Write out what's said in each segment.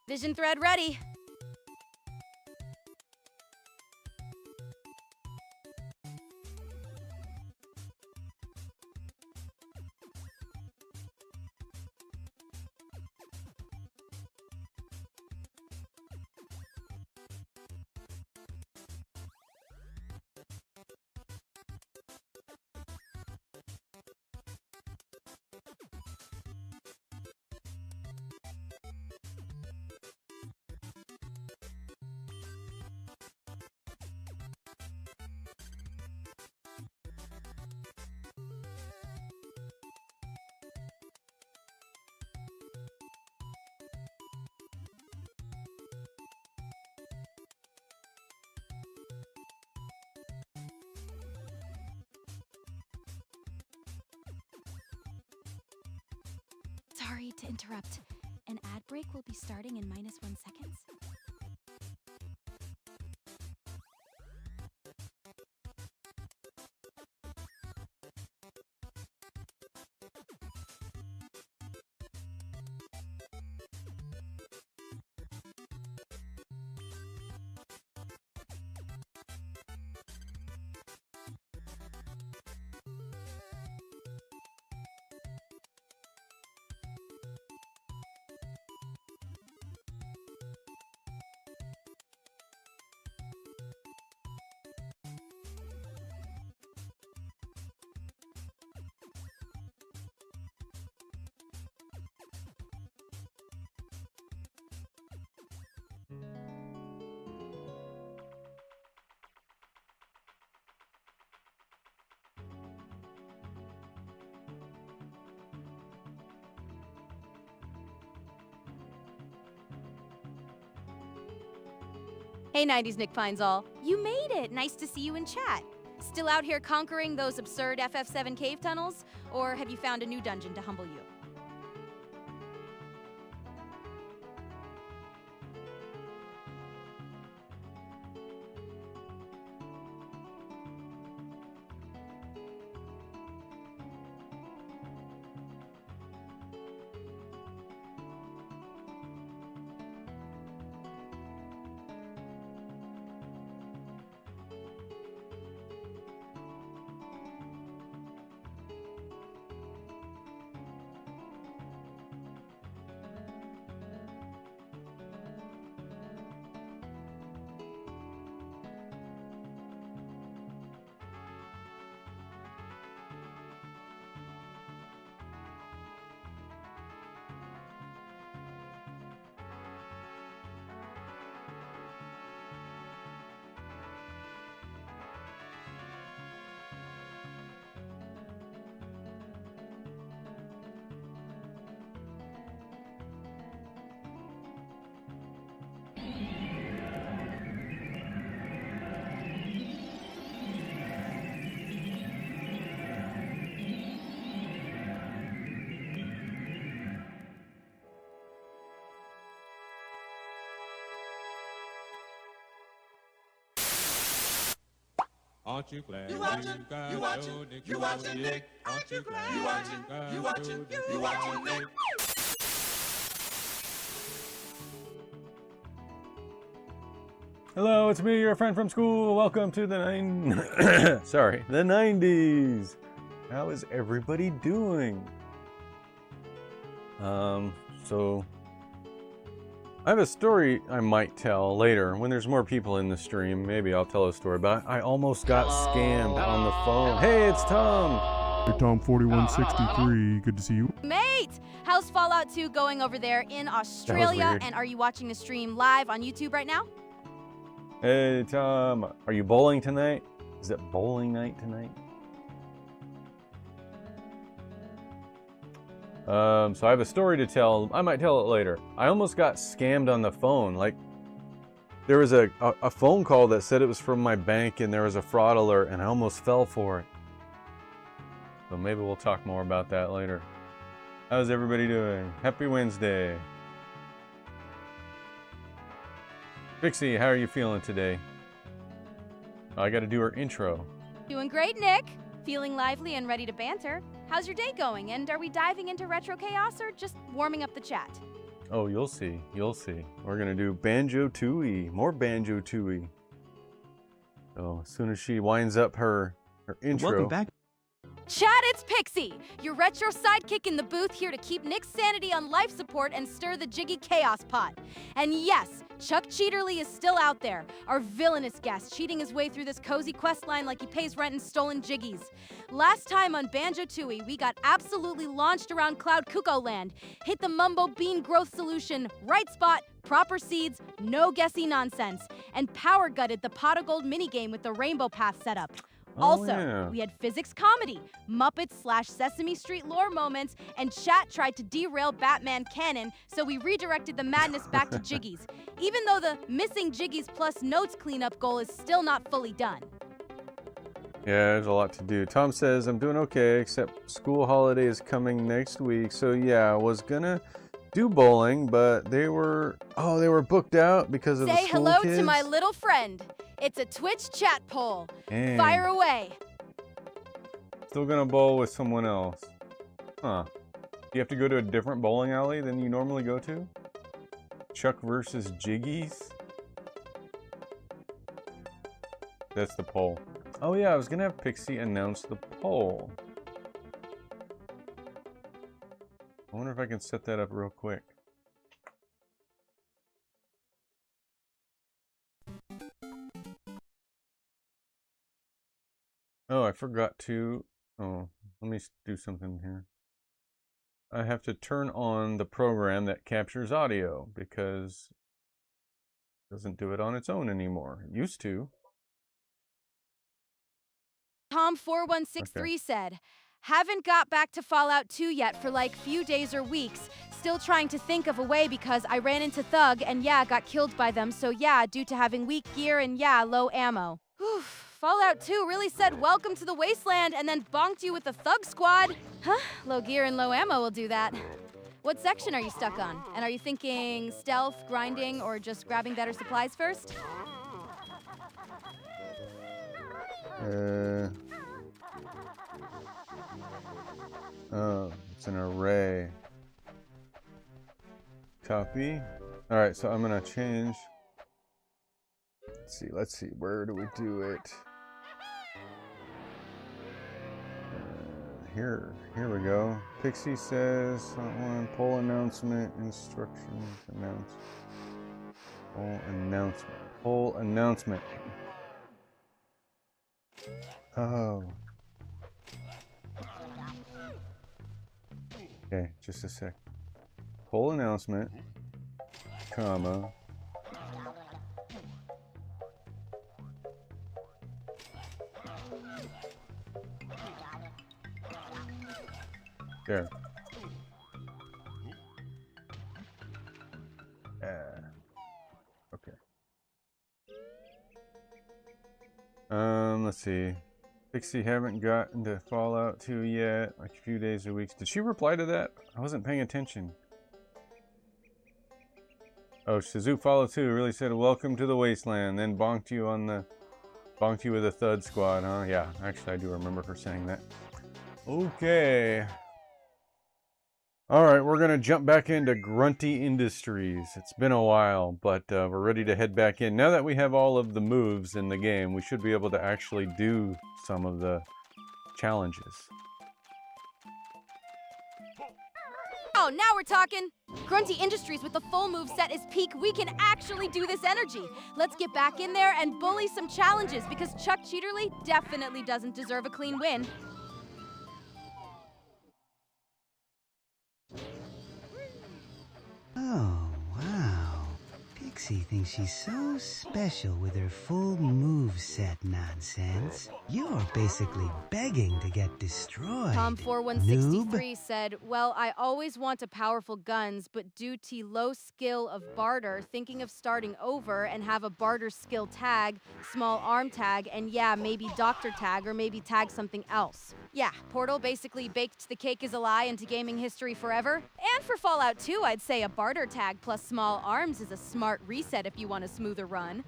Vision thread ready. Sorry to interrupt. An ad break will be starting in -1 seconds. Hey 90s Nick finds all. You made it! Nice to see you in chat. Still out here conquering those absurd FF7 cave tunnels? Or have you found a new dungeon to humble you? Aren't you glad you watching Nick? Aren't you glad you watching Nick? Hello, it's me, your friend from school. Welcome to the the 90s. How is everybody doing? So I have a story I might tell later when there's more people in the stream. Maybe I'll tell a story about it. I almost got scammed on the phone. Hey, it's Tom. Hey, Tom 4163. Good to see you. Mate! How's Fallout 2 going over there in Australia? weird. And are you watching the stream live on YouTube right now? Hey, Tom. Are you bowling tonight? Is it bowling night tonight? So I have a story to tell. I might tell it later. I almost got scammed on the phone. Like, there was a phone call that said it was from my bank and there was a fraud alert and I almost fell for it. So maybe we'll talk more about that later. How's everybody doing? Happy Wednesday. Pixie, how are you feeling today? Oh, I gotta do her intro. Doing great, Nick. Feeling lively and ready to banter. How's your day going? And are we diving into retro chaos or just warming up the chat? Oh, you'll see. You'll see. We're gonna do Banjo-Tooie. More Banjo-Tooie. So as soon as she winds up her intro. Welcome back. Chat, it's Pixie, your retro sidekick in the booth, here to keep Nick's sanity on life support and stir the jiggy chaos pot. And yes, Chuck Cheaterly is still out there, our villainous guest, cheating his way through this cozy quest line like he pays rent in stolen jiggies. Last time on Banjo-Tooie, we got absolutely launched around Cloud Cuckoo Land, hit the Mumbo Bean growth solution, right spot, proper seeds, no guessy nonsense, and power gutted the pot of gold minigame with the rainbow path setup. Also, we had physics comedy, Muppets/Sesame Street lore moments, and chat tried to derail Batman canon, so we redirected the madness back to Jiggies, even though the missing Jiggies plus notes cleanup goal is still not fully done. Yeah, there's a lot to do. Tom says, I'm doing okay, except school holiday is coming next week. So yeah, I was gonna do bowling, but they were booked out because of the school Say hello kids. to my little friend. It's a Twitch chat poll. Dang. Fire away. Still gonna bowl with someone else. Huh. You have to go to a different bowling alley than you normally go to? Chuck versus Jiggies? That's the poll. Oh yeah, I was gonna have Pixie announce the poll. I wonder if I can set that up real quick. Oh, I forgot to... Oh, let me do something here. I have to turn on the program that captures audio because it doesn't do it on its own anymore. It used to. Tom4163 said, haven't got back to Fallout 2 yet for like few days or weeks. Still trying to think of a way because I ran into Thug and yeah, got killed by them. So yeah, due to having weak gear and yeah, low ammo. Whew. Fallout 2 really said welcome to the wasteland and then bonked you with the Thug Squad. Huh? Low gear and low ammo will do that. What section are you stuck on? And are you thinking stealth, grinding, or just grabbing better supplies first? Oh, it's an array. Copy. Alright, so I'm gonna change. Let's see, where do we do it? Here we go. Pixie says, one poll announcement, instructions, announce. Poll announcement. Oh. Okay, just a sec. Poll announcement, comma. There. Okay. Let's see. Pixie haven't gotten to Fallout 2 yet, like a few days or weeks. Did she reply to that? I wasn't paying attention. Oh, Shazoo Fallout 2 really said welcome to the wasteland, then bonked you with a Thud Squad, huh? Yeah, actually I do remember her saying that. Okay. Alright, we're going to jump back into Grunty Industries. It's been a while, but we're ready to head back in. Now that we have all of the moves in the game, we should be able to actually do some of the challenges. Oh, now we're talking! Grunty Industries with the full move set is peak. We can actually do this energy. Let's get back in there and bully some challenges because Chuck Cheaterly definitely doesn't deserve a clean win. Oh, wow. Pixie thinks she's so special with her full moveset nonsense. You're basically begging to get destroyed. Tom4163 said, well, I always wanted powerful guns, but due to low skill of barter, thinking of starting over and have a barter skill tag, small arm tag, and yeah, maybe doctor tag, or maybe tag something else. Yeah, Portal basically baked the cake is a lie into gaming history forever. And for Fallout 2, I'd say a barter tag plus small arms is a smart reset if you want a smoother run.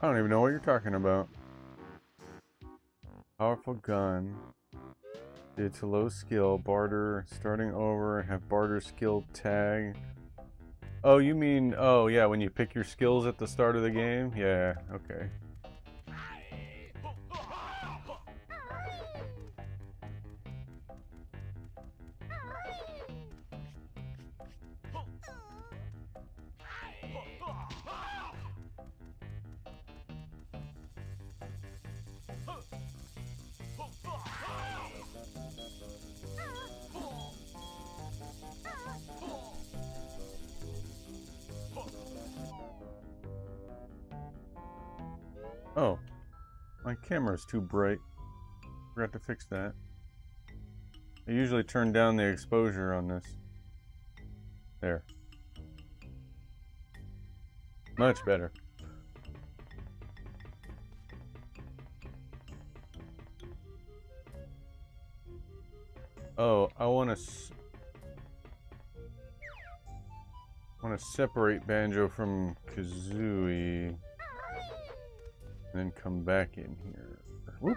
I don't even know what you're talking about. Powerful gun. It's low skill. Barter. Starting over. Have barter skill tag. Oh, you mean... Oh, yeah, when you pick your skills at the start of the game? Yeah, okay. Oh, my camera's too bright. Forgot to fix that. I usually turn down the exposure on this. There. Much better. Oh, I want to separate Banjo from Kazooie. And then come back in here. Whoop.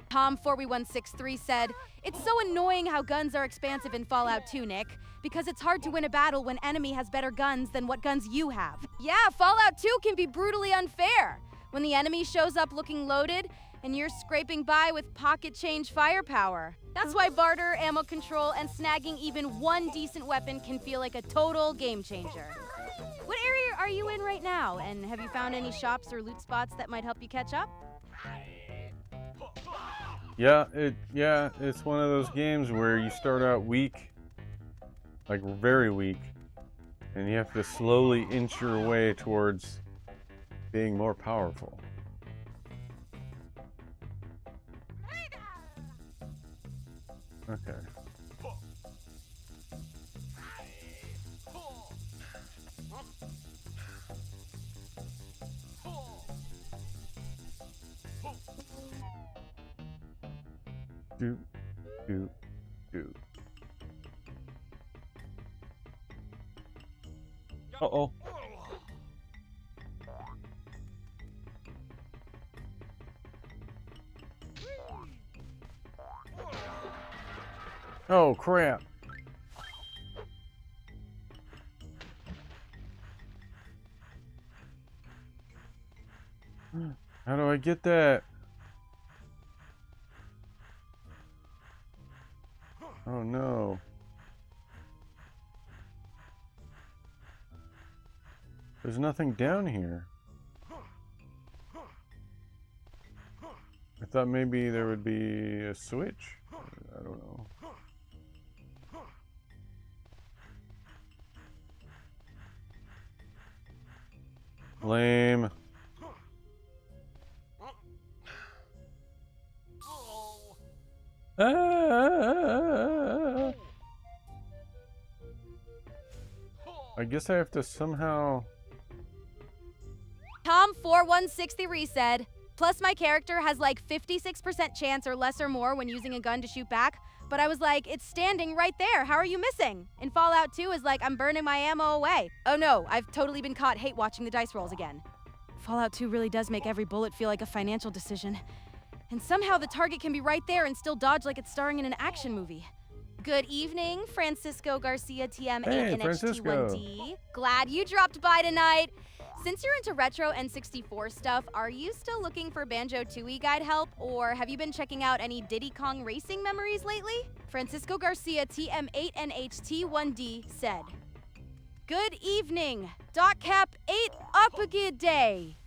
Tom41163 said, "It's so annoying how guns are expansive in Fallout 2, Nick, because it's hard to win a battle when enemy has better guns than what guns you have." Yeah, Fallout 2 can be brutally unfair. When the enemy shows up looking loaded, and you're scraping by with pocket change firepower. That's why barter, ammo control, and snagging even one decent weapon can feel like a total game changer. What area are you in right now? And have you found any shops or loot spots that might help you catch up? Yeah, it's one of those games where you start out weak, like very weak, and you have to slowly inch your way towards being more powerful. Okay. Do. Uh-oh. Oh, crap. How do I get that? Oh, no. There's nothing down here. I thought maybe there would be a switch. I don't know. Lame. I guess I have to somehow... Tom41663 said, "Plus my character has like 56% chance or less or more when using a gun to shoot back, but I was like, it's standing right there, how are you missing?" In Fallout 2 is like, I'm burning my ammo away. Oh no, I've totally been caught hate watching the dice rolls again. Fallout 2 really does make every bullet feel like a financial decision. And somehow the target can be right there and still dodge like it's starring in an action movie. Good evening, Francisco Garcia TM8 Hey, and Francisco. HT1D. Glad you dropped by tonight. Since you're into retro and 64 stuff, are you still looking for Banjo-Tooie guide help, or have you been checking out any Diddy Kong racing memories lately? Francisco Garcia TM8 and HT1D said, "Good evening, DotCap 8 up a good day."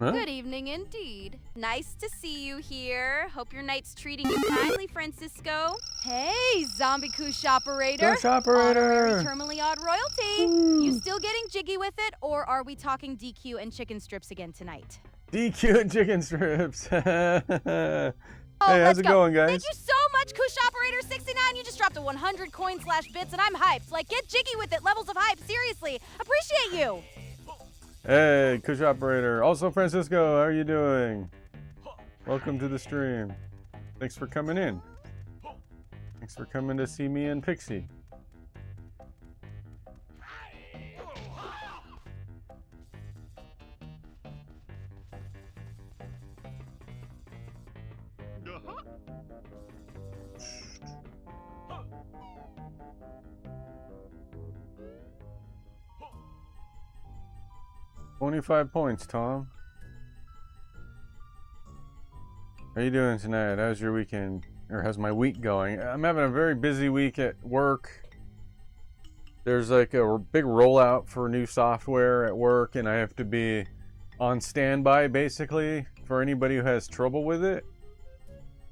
Huh? Good evening indeed. Nice to see you here. Hope your night's treating you kindly, Francisco. Hey, zombie kush operator. Kush operator. Honorary terminally odd royalty. You still getting jiggy with it, or are we talking DQ and chicken strips again tonight? DQ and chicken strips. Hey, Oh, how's let's it go. going, guys? Thank you so much, Kush Operator 69. You just dropped a 100 coin/bits, and I'm hyped. Like, get jiggy with it. Levels of hype. Seriously. Appreciate you. Hey, Kush Operator. Also, Francisco, how are you doing? Welcome to the stream. Thanks for coming in. Thanks for coming to see me and Pixie. 25 points, Tom. How you doing tonight? How's your weekend? Or how's my week going? I'm having a very busy week at work. There's like a big rollout for new software at work, and I have to be on standby basically for anybody who has trouble with it.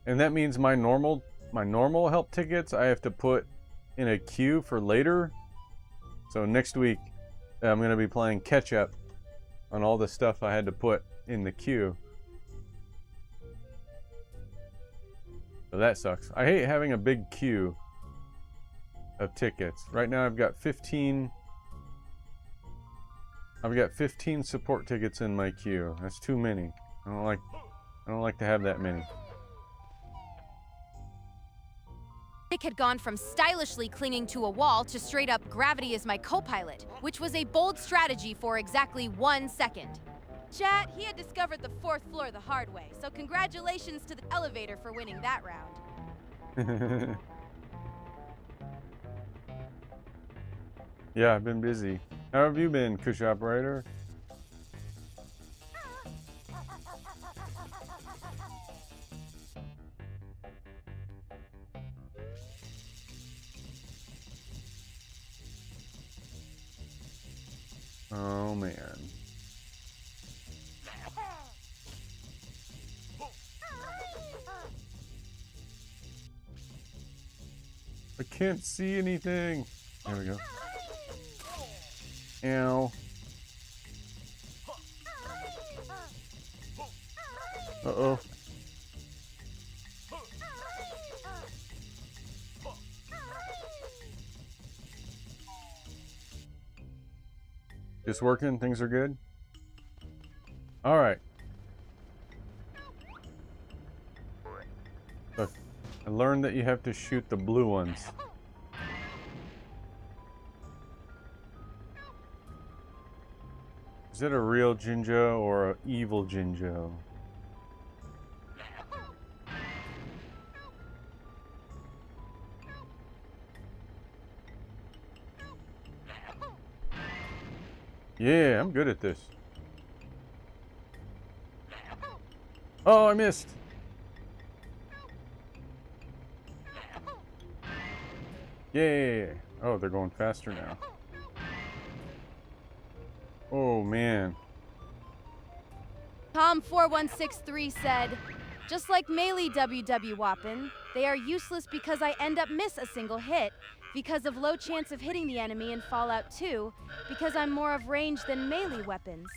And that means my normal help tickets I have to put in a queue for later. So next week I'm going to be playing catch up on all the stuff I had to put in the queue. So that sucks. I hate having a big queue of tickets. Right now I've got 15 support tickets in my queue. That's too many. I don't like to have that many. Nick had gone from stylishly clinging to a wall to straight up gravity is my co-pilot, which was a bold strategy for exactly 1 second. Chat, he had discovered the 4th floor the hard way, so congratulations to the elevator for winning that round. Yeah, I've been busy. How have you been, Kush Operator? Oh man. I can't see anything. There we go. Ow. Uh-oh. Just working? Things are good? Alright. Look, I learned that you have to shoot the blue ones. Is it a real Jinjo or an evil Jinjo? Yeah, I'm good at this. Oh, I missed. Yay. Oh, they're going faster now. Oh, man. Tom4163 said, just like melee WW Woppin, they are useless because I end up miss a single hit, because of low chance of hitting the enemy in Fallout 2, because I'm more of range than melee weapons.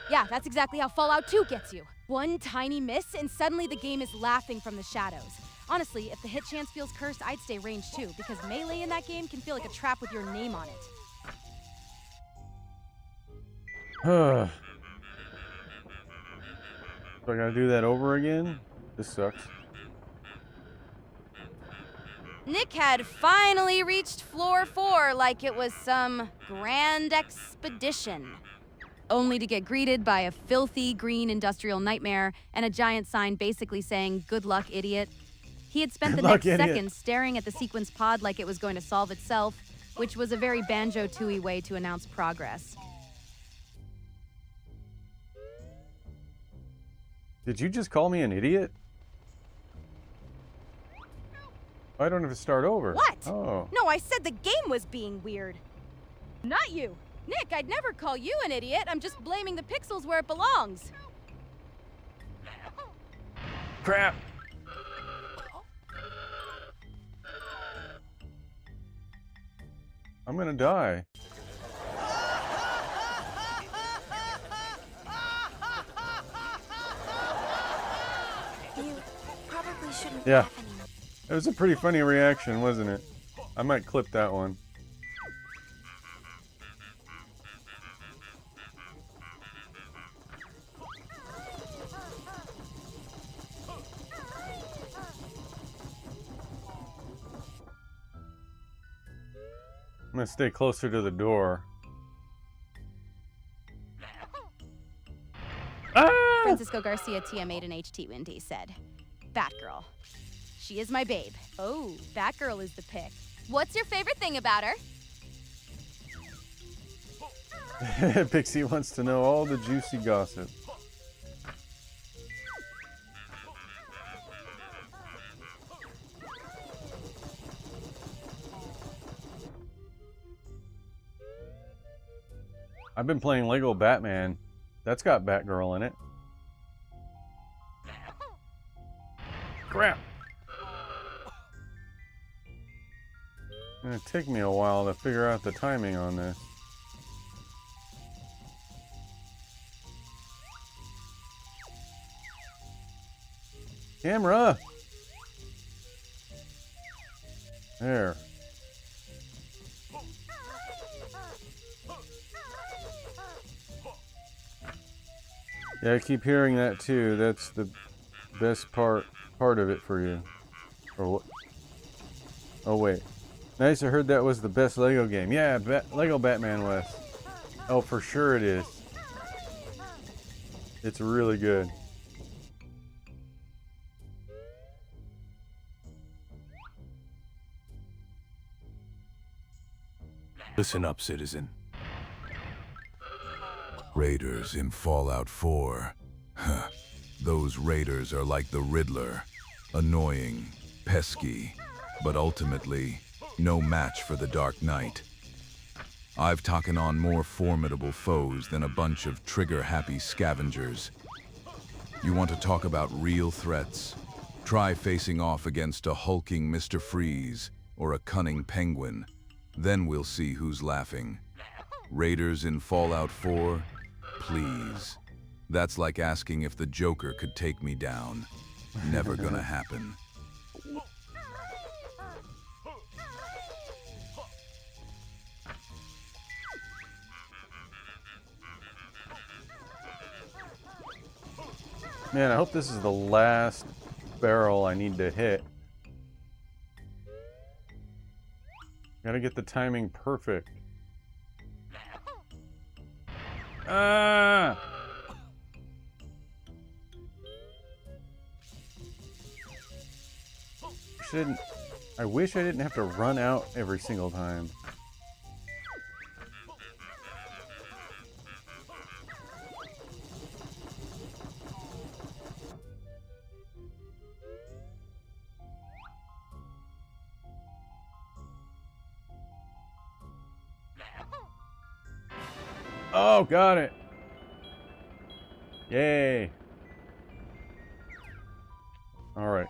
Yeah, that's exactly how Fallout 2 gets you. One tiny miss and suddenly the game is laughing from the shadows. Honestly, if the hit chance feels cursed, I'd stay range too, because melee in that game can feel like a trap with your name on it. So I gotta do that over again? This sucks. Nick had finally reached floor 4 like it was some grand expedition. Only to get greeted by a filthy green industrial nightmare and a giant sign basically saying, "Good luck, idiot." He had spent the next second staring at the sequence pod like it was going to solve itself, which was a very Banjo-Tooie way to announce progress. Did you just call me an idiot? I don't have to start over. What? Oh. No, I said the game was being weird. Not you. Nick, I'd never call you an idiot. I'm just blaming the pixels where it belongs. Crap. I'm gonna die. You probably shouldn't Yeah. laugh anymore. It was a pretty funny reaction, wasn't it? I might clip that one. I'm gonna stay closer to the door. Ah! Francisco Garcia TM8 and HT Windy said, Batgirl. She is my babe. Oh, Batgirl is the pick. What's your favorite thing about her? Pixie wants to know all the juicy gossip. I've been playing Lego Batman. That's got Batgirl in it. Crap! It's gonna take me a while to figure out the timing on this. Camera! There. Yeah, I keep hearing that too. That's the best part of it for you. Or what? Oh wait. Nice, I heard that was the best Lego game. Yeah, Lego Batman was. Oh, for sure it is. It's really good. Listen up, citizen. Raiders in Fallout 4. Huh. Those raiders are like the Riddler. Annoying, pesky, but ultimately, no match for the Dark Knight. I've taken on more formidable foes than a bunch of trigger-happy scavengers. You want to talk about real threats? Try facing off against a hulking Mr. Freeze or a cunning penguin. Then we'll see who's laughing. Raiders in Fallout 4? Please. That's like asking if the Joker could take me down. Never gonna happen. Man, I hope this is the last barrel I need to hit. Gotta get the timing perfect. Ah! I wish I didn't have to run out every single time. Oh, got it. Yay. All right.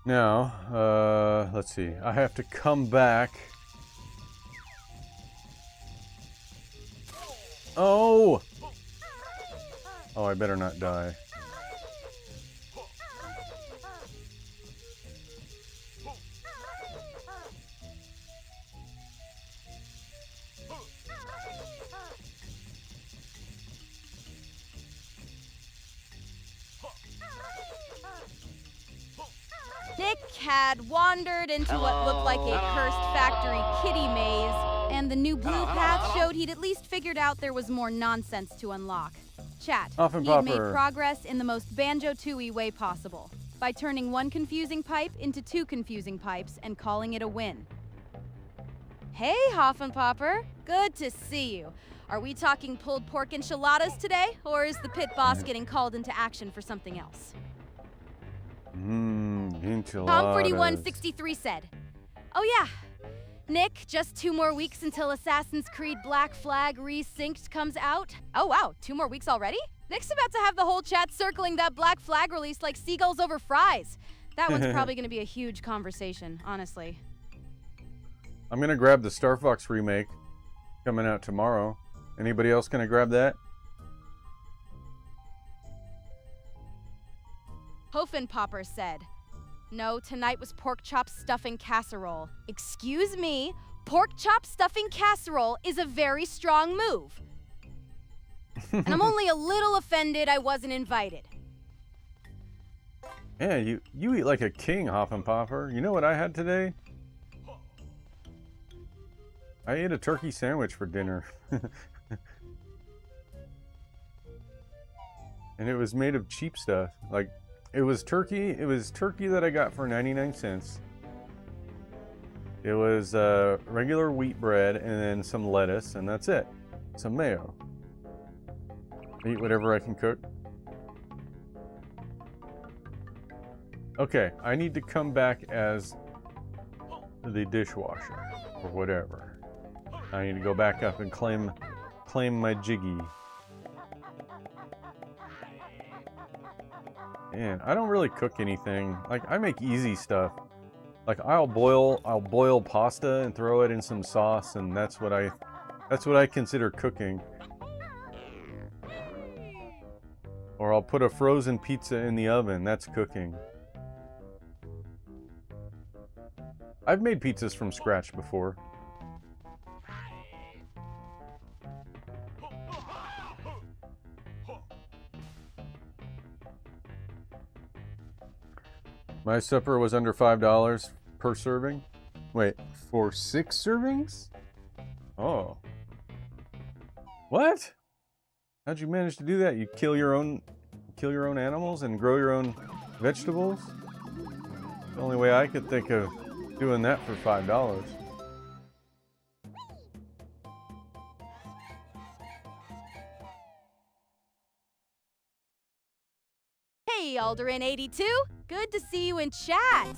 Now, let's see. I have to come back. Oh! Oh, I better not die. Nick had wandered into what looked like a cursed factory kitty maze, and the new blue path showed he'd at least figured out there was more nonsense to unlock. Chat, Huff and he'd made Popper. progress in the most Banjo-Tooie way possible, by turning one confusing pipe into two confusing pipes and calling it a win. Hey, Huff and Popper, good to see you. Are we talking pulled pork enchiladas today, or is the pit boss getting called into action for something else? Enchiladas. Tom4163 said, "Oh yeah, Nick, just 2 more weeks until Assassin's Creed Black Flag Resynced comes out." Oh wow, 2 more weeks already? Nick's about to have the whole chat circling that Black Flag release like seagulls over fries. That one's probably gonna be a huge conversation, honestly. I'm gonna grab the Star Fox remake coming out tomorrow. Anybody else gonna grab that? Hoffenpopper said, "No, tonight was pork chop stuffing casserole." Excuse me, pork chop stuffing casserole is a very strong move. And I'm only a little offended I wasn't invited. Yeah, you eat like a king, Hoffenpoffer. You know what I had today? I ate a turkey sandwich for dinner. And it was made of cheap stuff. Like, it was turkey that I got for 99 cents. It was regular wheat bread and then some lettuce, and that's it. Some mayo. Eat whatever I can cook. Okay, I need to come back as the dishwasher or whatever. I need to go back up and claim my jiggy. Man, I don't really cook anything. Like, I make easy stuff. Like, I'll boil pasta and throw it in some sauce, and that's what I consider cooking. Or I'll put a frozen pizza in the oven. That's cooking. I've made pizzas from scratch before. My supper was under $5 per serving. Wait, for 6 servings? Oh. What? How'd you manage to do that? You kill your own animals and grow your own vegetables? The only way I could think of doing that for $5. Hey, Alderin82. Good to see you in chat.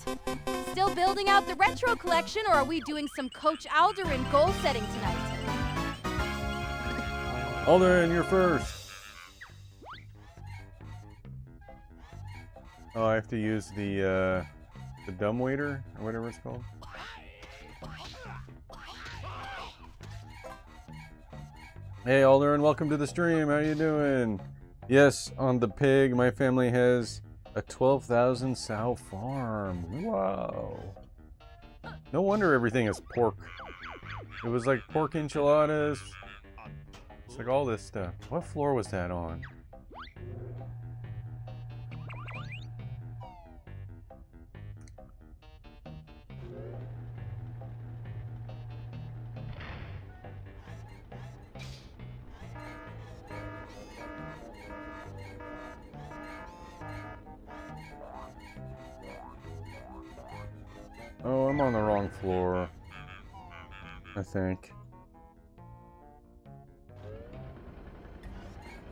Still building out the retro collection, or are we doing some Coach Alderin goal setting tonight? Alderin, you're first. Oh, I have to use the dumbwaiter or whatever it's called. Hey, Alderin, welcome to the stream. How you doing? Yes, on the pig, my family has a 12,000 sow farm. Wow. No wonder everything is pork. It was like pork enchiladas. It's like all this stuff. What floor was that on? Oh, I'm on the wrong floor, I think.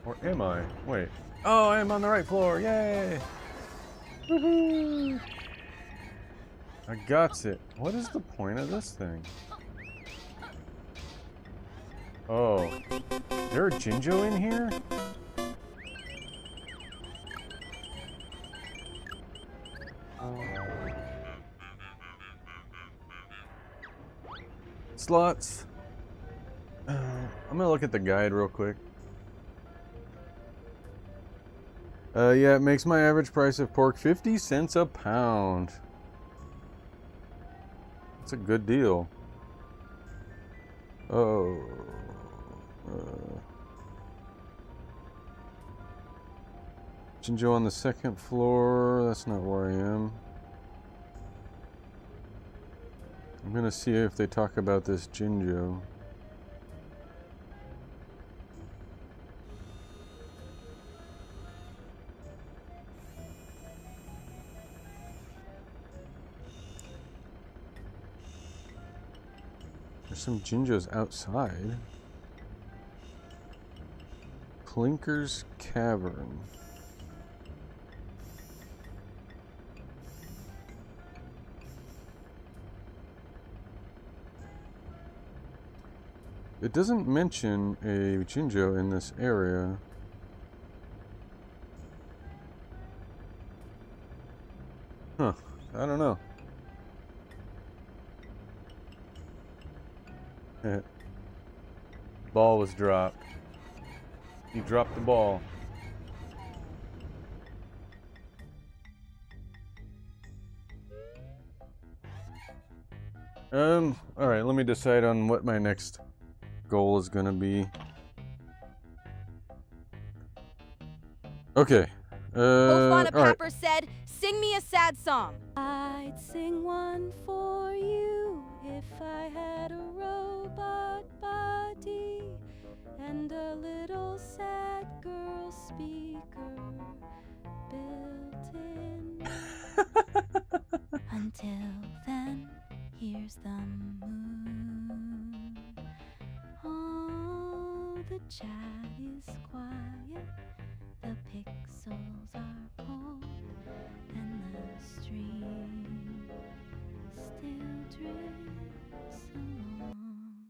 Or am I? Wait. Oh, I am on the right floor. Yay! Woohoo! I got it. What is the point of this thing? Oh. Is there a Jinjo in here? Slots. I'm gonna look at the guide real quick. Yeah, it makes my average price of pork 50 cents a pound. That's a good deal. Oh. Jinjo on the second floor. That's not where I am. I'm gonna see if they talk about this Jinjo. There's some Jinjos outside. Plinker's Cavern. It doesn't mention a Jinjo in this area. Huh, I don't know. Ball was dropped. You dropped the ball. Alright, let me decide on what my next goal is gonna be. Okay. Ofana Alright. Pepper said, "Sing me a sad song." I'd sing one for you if I had a robot body and a little sad girl speaker built in. Until then, here There's the moon. Oh, the chat is quiet. The pixels are cold, and the stream still drifts along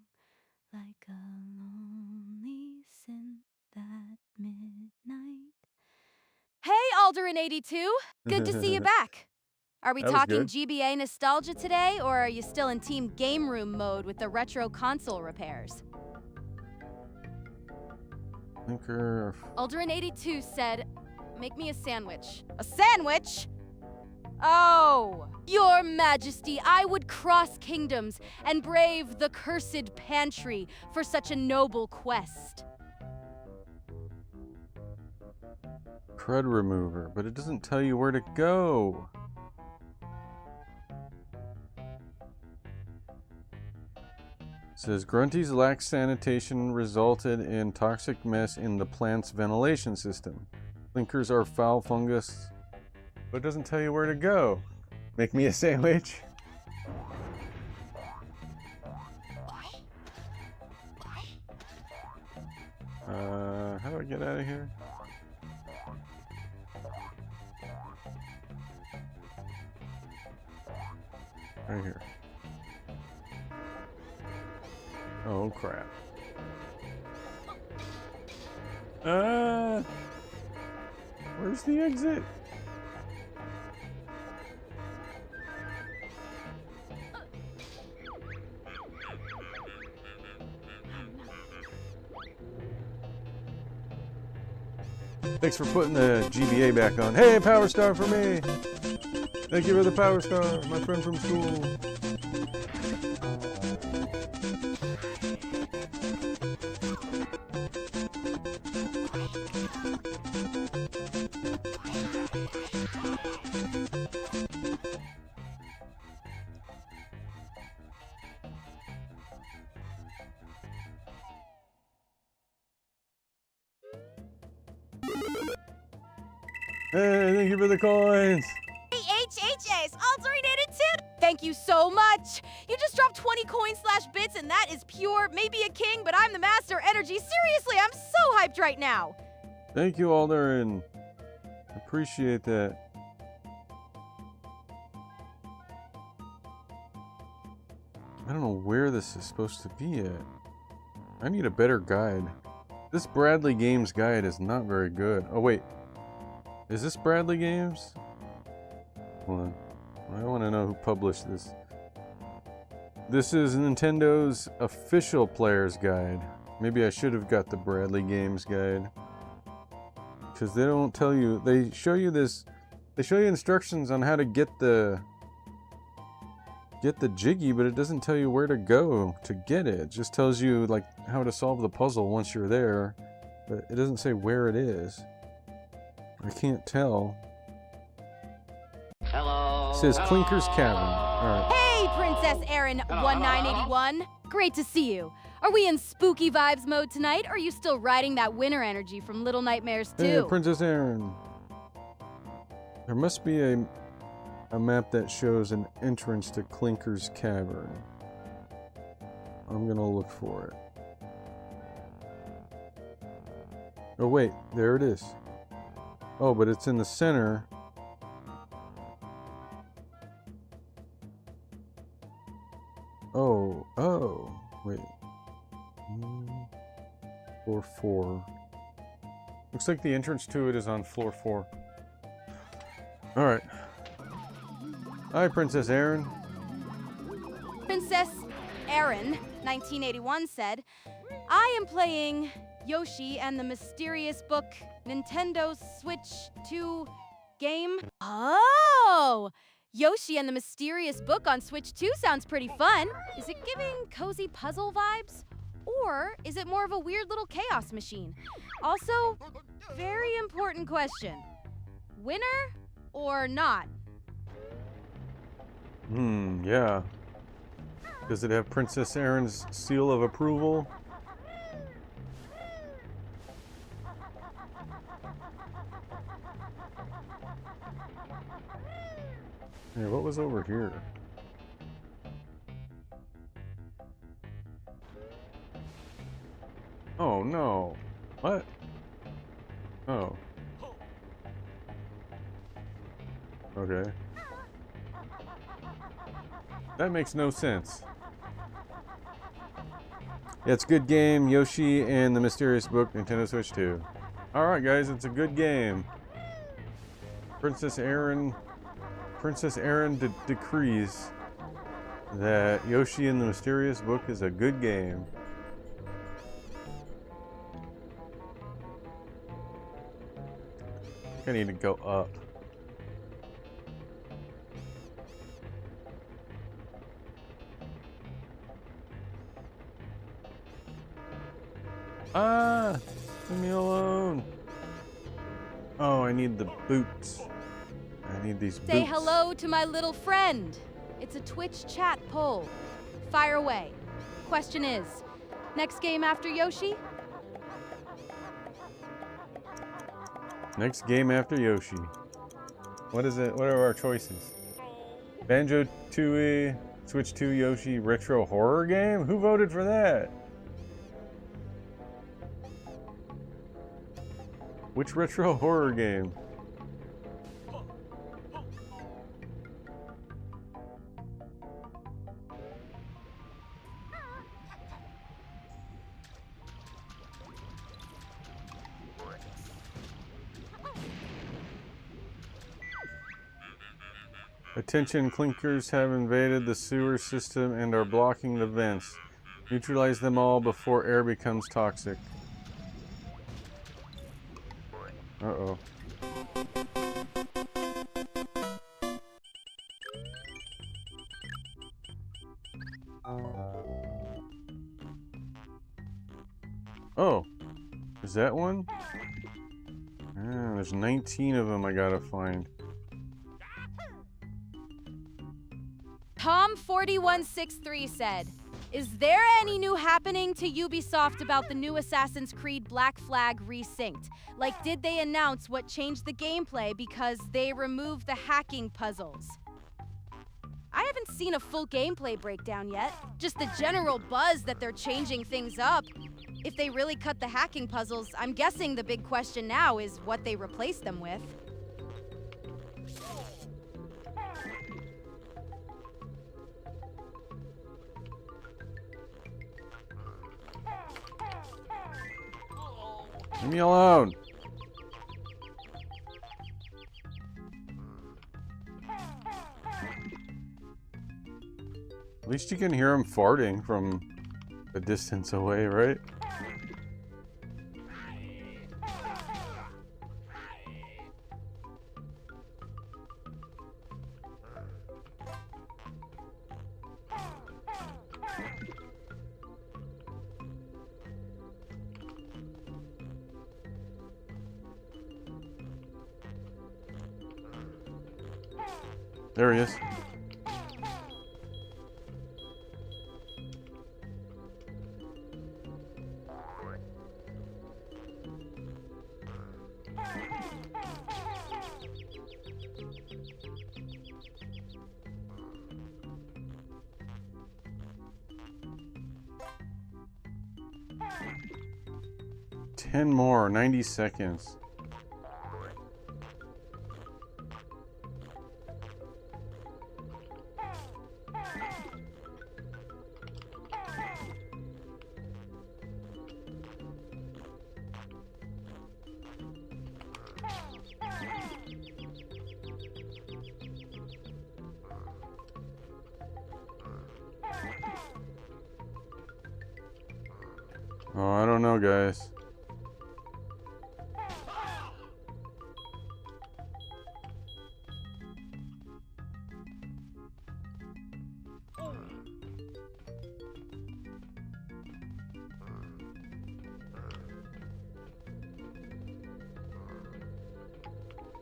like a lonely synth at midnight. Hey, Alderin82! Good to see you back. Are we That was talking good. GBA nostalgia today, or are you still in Team Game Room mode with the retro console repairs? Thinker. Alderin82 said, make me a sandwich. A sandwich? Oh, Your Majesty, I would cross kingdoms and brave the cursed pantry for such a noble quest. Crud remover, but it doesn't tell you where to go. It says Grunty's lax sanitation resulted in toxic mess in the plant's ventilation system. Clinkers are foul fungus, but it doesn't tell you where to go. Make me a sandwich. How do I get out of here? Right here. Oh crap. Where's the exit? Thanks for putting the GBA back on. Hey, Power Star for me! Thank you for the Power Star, my friend from school. Hey, thank you for the coins! HHS, Alderin82! Thank you so much! You just dropped 20 coins/bits, and that is pure, maybe a king, but I'm the master energy. Seriously, I'm so hyped right now! Thank you, Alderin. Appreciate that. I don't know where this is supposed to be at. I need a better guide. This Bradley Games guide is not very good. Oh, wait. Is this Bradley Games? Hold on. I want to know who published this. This is Nintendo's official player's guide. Maybe I should have got the Bradley Games guide. Because they don't tell you, they show you this, they show you instructions on how to get the Jiggy, but it doesn't tell you where to go to get it. It just tells you like how to solve the puzzle once you're there, but it doesn't say where it is. I can't tell. Hello. It says Clinker's Cavern. Alright. Hey, Princess Erin 1981. Great to see you. Are we in spooky vibes mode tonight, or are you still riding that winter energy from Little Nightmares 2? Hey, Princess Erin. There must be a map that shows an entrance to Clinker's Cavern. I'm gonna look for it. Oh wait, there it is. Oh, but it's in the center. Oh, wait. Floor 4. Looks like the entrance to it is on floor 4. Alright. Hi, Princess Erin. Princess Erin 1981 said, I am playing Yoshi and the Mysterious Book Nintendo Switch 2 game. Oh! Yoshi and the Mysterious Book on Switch 2 sounds pretty fun. Is it giving cozy puzzle vibes? Or is it more of a weird little chaos machine? Also, very important question. Winner or not? Yeah. Does it have Princess Erin's seal of approval? Yeah, what was over here? Oh no. What? Oh. Okay. That makes no sense. Yeah, it's a good game. Yoshi and the Mysterious Book, Nintendo Switch 2. Alright guys, it's a good game. Princess Aaron decrees that Yoshi and the Mysterious Book is a good game. I think I need to go up. Ah! Leave me alone. Oh, I need the boots. I need these boots. Say hello to my little friend. It's a Twitch chat poll. Fire away. Question is, next game after Yoshi? Next game after Yoshi. What is it? What are our choices? Banjo-Tooie, Switch 2 Yoshi retro horror game? Who voted for that? Which retro horror game? Attention, clinkers have invaded the sewer system and are blocking the vents. Neutralize them all before air becomes toxic. Uh-oh. Oh, is that one? Ah, there's 19 of them I gotta find. Tom4163 said, is there any new happening to Ubisoft about the new Assassin's Creed Black Flag Resynced? Like, did they announce what changed the gameplay because they removed the hacking puzzles? I haven't seen a full gameplay breakdown yet, just the general buzz that they're changing things up. If they really cut the hacking puzzles, I'm guessing the big question now is what they replace them with. Leave me alone. At least you can hear him farting from a distance away, right? There he is. Ten more, 90 seconds. Oh, I don't know, guys.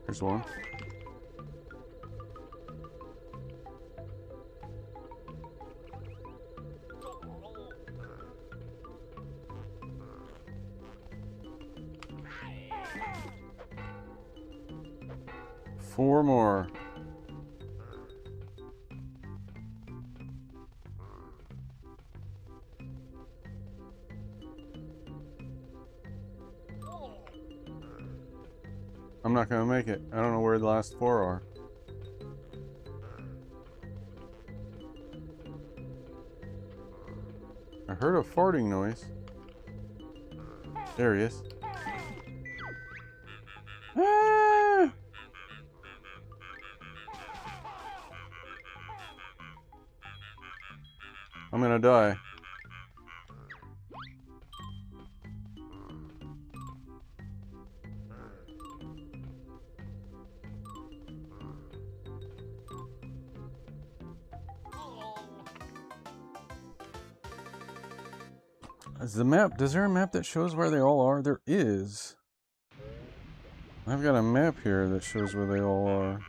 There's one. Four more. I'm not gonna make it. I don't know where the last 4 are. I heard a farting noise. There he is. Ah! I'm gonna die. Is the map, does there a map that shows where they all are? There is. I've got a map here that shows where they all are.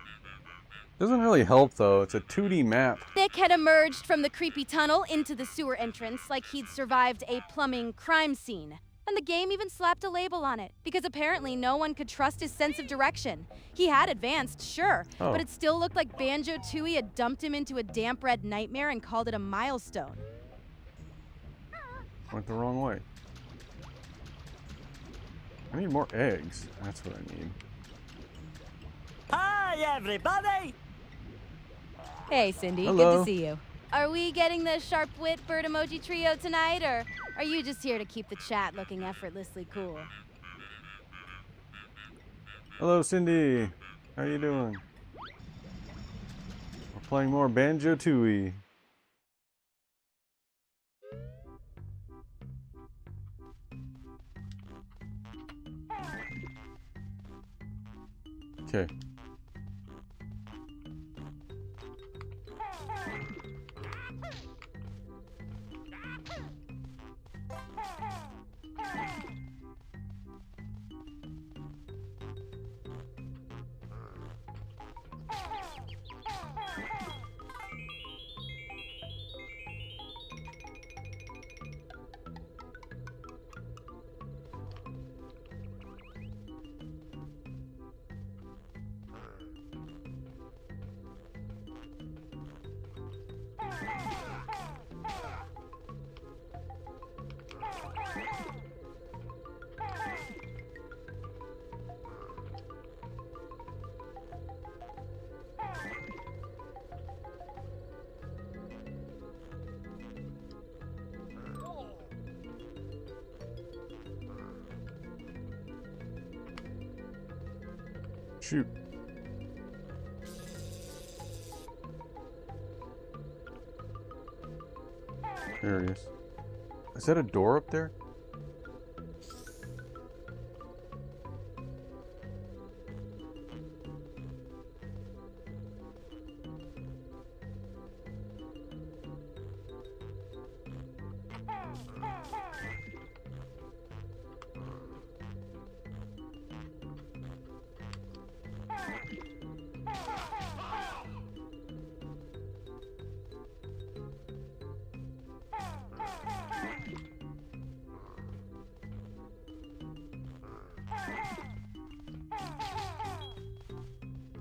Doesn't really help though, it's a 2D map. Nick had emerged from the creepy tunnel into the sewer entrance like he'd survived a plumbing crime scene. And the game even slapped a label on it, because apparently no one could trust his sense of direction. He had advanced, sure, Oh. but it still looked like Banjo-Tooie had dumped him into a damp red nightmare and called it a milestone. Went the wrong way. I need more eggs. That's what I need. Hi, everybody! Hey, Cindy, Hello. good to see you. Are we getting the sharp wit bird emoji trio tonight, or are you just here to keep the chat looking effortlessly cool? Hello, Cindy. How you doing? We're playing more Banjo-Tooie. Okay. Shoot. There he is. Is that a door up there?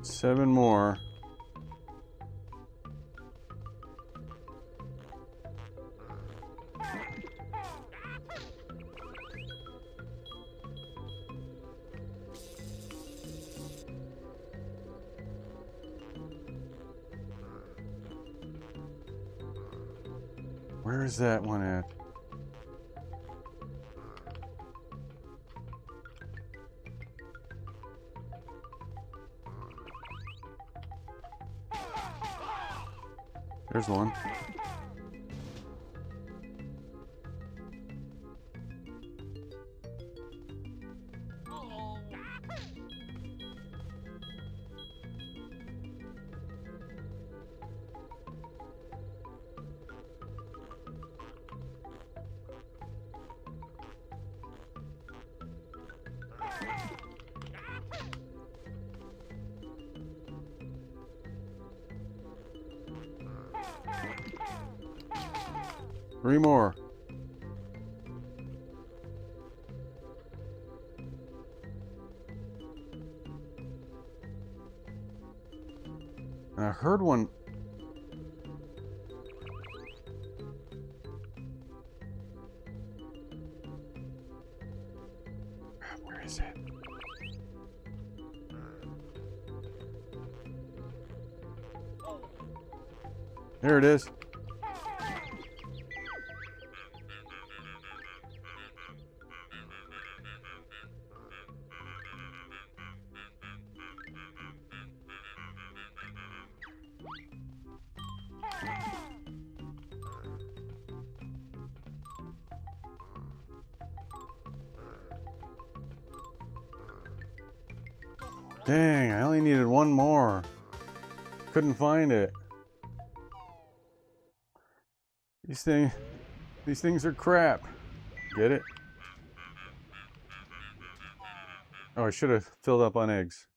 Seven more. Where is that one at? There's one. Three more. And I heard one. Where is it? There it is. Dang, I only needed one more. Couldn't find it. These things are crap. Get it? Oh, I should have filled up on eggs.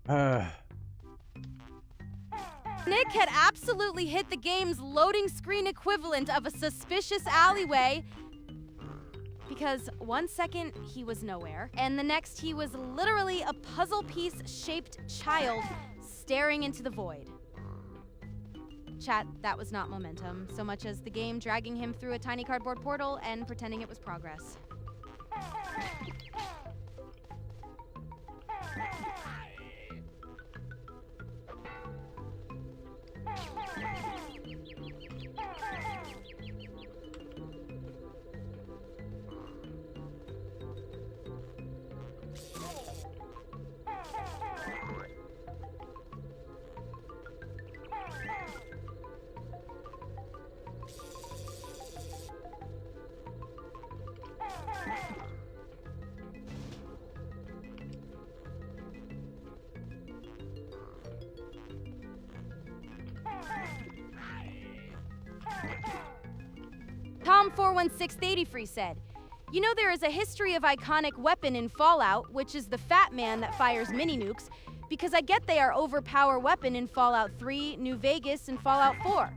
Nick had absolutely hit the game's loading screen equivalent of a suspicious alleyway, because 1 second he was nowhere, and the next he was literally a puzzle piece shaped child staring into the void. Chat, that was not momentum, so much as the game dragging him through a tiny cardboard portal and pretending it was progress. Tom41680 said, "You know there is a history of iconic weapon in Fallout, which is the Fat Man that fires mini nukes, because I get they are overpower weapon in Fallout 3, New Vegas, and Fallout 4.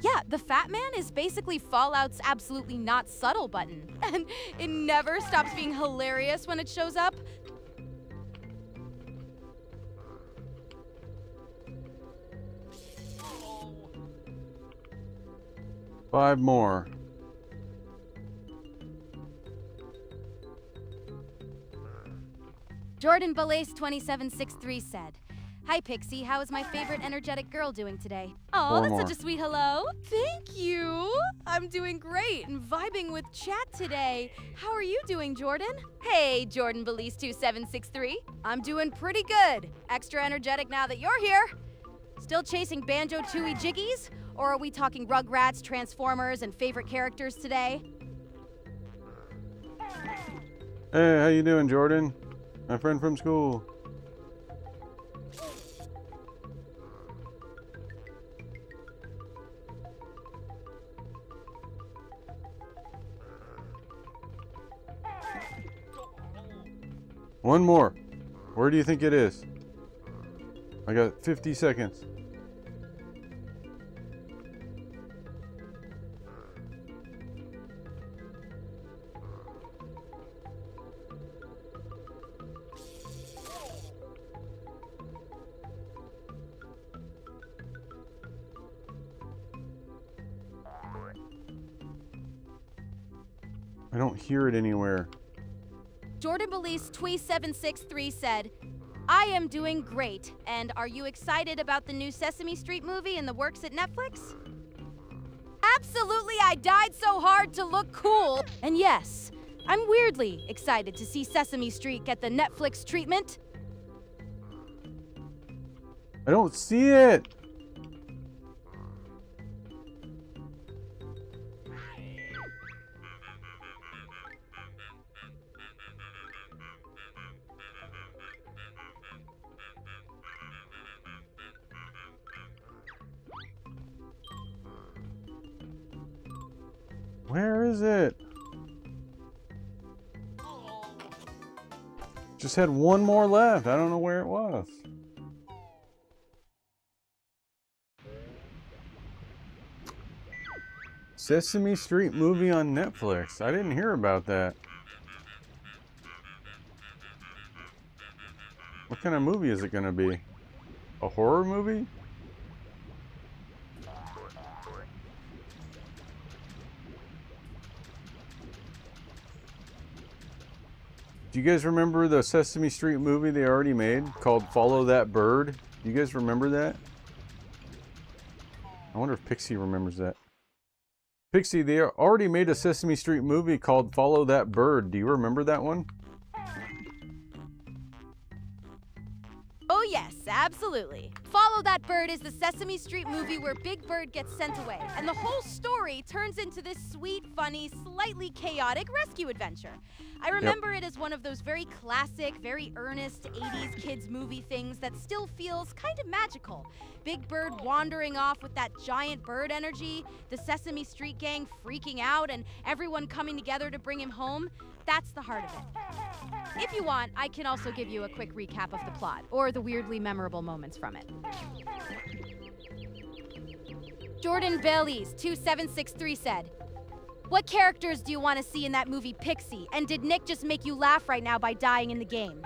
Yeah, the Fat Man is basically Fallout's absolutely not subtle button, and it never stops being hilarious when it shows up. Five more. Jordan Belace 2763 said, "Hi Pixie, how is my favorite energetic girl doing today?" Oh, Four that's more. such a sweet hello. Thank you. I'm doing great and vibing with chat today. How are you doing, Jordan? Hey, Jordan Belace 2763. I'm doing pretty good. Extra energetic now that you're here. Still chasing Banjo-Tooie jiggies? Or are we talking Rugrats, Transformers, and favorite characters today? Hey, how you doing, Jordan? My friend from school. One more. Where do you think it is? I got 50 seconds. I don't hear it anywhere. Jordan Belize 2763 said, "I am doing great, and are you excited about the new Sesame Street movie in the works at Netflix?" Absolutely, I died so hard to look cool. And yes, I'm weirdly excited to see Sesame Street get the Netflix treatment. I don't see it. Where is it? Just had one more left. I don't know where it was. Sesame Street movie on Netflix. I didn't hear about that. What kind of movie is it going to be? A horror movie? Do you guys remember the Sesame Street movie they already made called Follow That Bird? Do you guys remember that? I wonder if Pixie remembers that. Pixie, they already made a Sesame Street movie called Follow That Bird. Do you remember that one? Oh yes, absolutely. Follow That Bird is the Sesame Street movie where Big Bird gets sent away, and the whole story turns into this sweet, funny, slightly chaotic rescue adventure. I remember it as one of those very classic, very earnest 80s kids movie things that still feels kind of magical. Big Bird wandering off with that giant bird energy, the Sesame Street gang freaking out, and everyone coming together to bring him home. That's the heart of it. If you want, I can also give you a quick recap of the plot, or the weirdly memorable moments from it. Jordan Bailey's 2763 said, "What characters do you want to see in that movie Pixie? And did Nick just make you laugh right now by dying in the game?"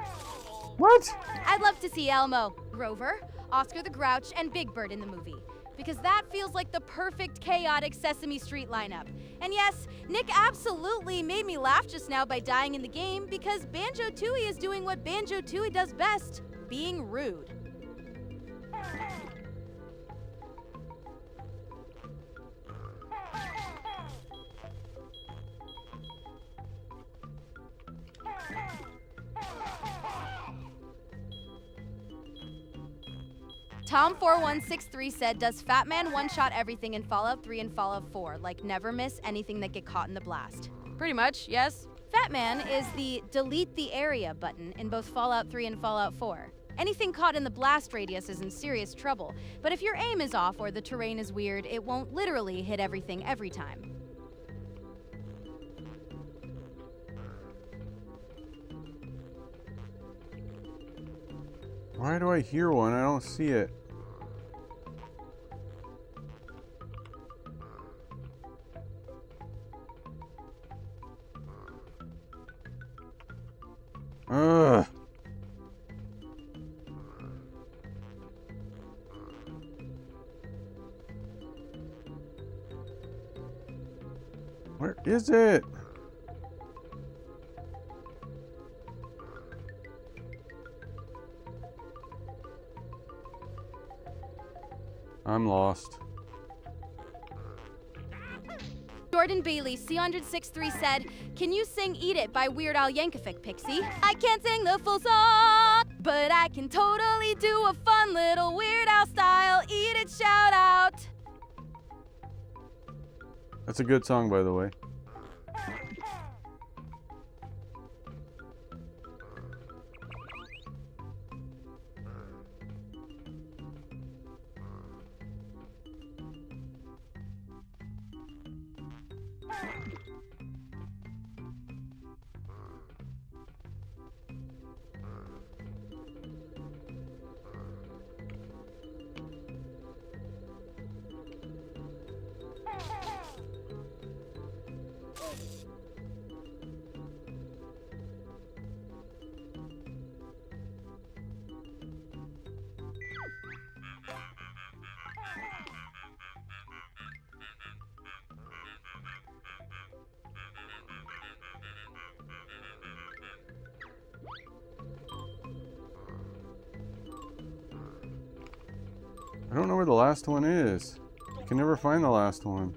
What? I'd love to see Elmo, Grover, Oscar the Grouch, and Big Bird in the movie, because that feels like the perfect chaotic Sesame Street lineup. And yes, Nick absolutely made me laugh just now by dying in the game, because Banjo-Tooie is doing what Banjo-Tooie does best, being rude. Tom4163 said, "Does Fat Man one-shot everything in Fallout 3 and Fallout 4, like never miss anything that get caught in the blast?" Pretty much, yes. Fat Man is the delete the area button in both Fallout 3 and Fallout 4. Anything caught in the blast radius is in serious trouble, but if your aim is off or the terrain is weird, it won't literally hit everything every time. Why do I hear one? I don't see it. Ugh. Where is it? I'm lost. Jordan Bailey, C163 said, "Can you sing Eat It by Weird Al Yankovic, Pixie? I can't sing the full song, but I can totally do a fun little Weird Al style Eat It shout out." That's a good song, by the way. I don't know where the last one is. I can never find the last one.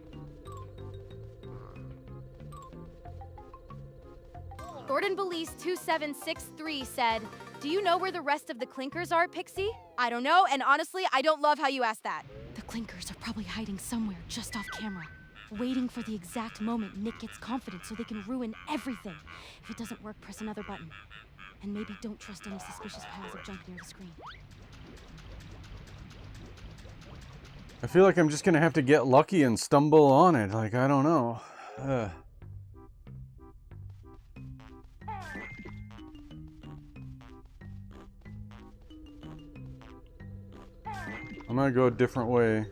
Jordan Belize 2763 said, "Do you know where the rest of the clinkers are, Pixie?" I don't know, and honestly, I don't love how you asked that. The clinkers are probably hiding somewhere just off camera, waiting for the exact moment Nick gets confident so they can ruin everything. If it doesn't work, press another button. And maybe don't trust any suspicious piles of junk near the screen. I feel like I'm just gonna have to get lucky and stumble on it. Like, I don't know. I'm gonna go a different way.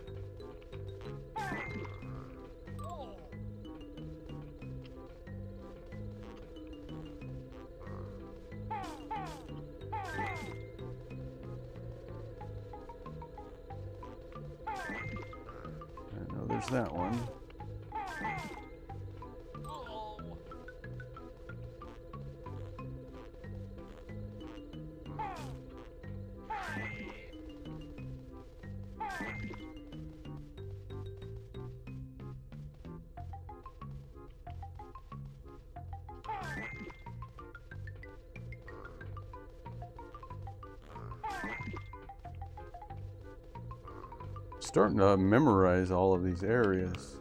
I know there's that one. starting to memorize all of these areas.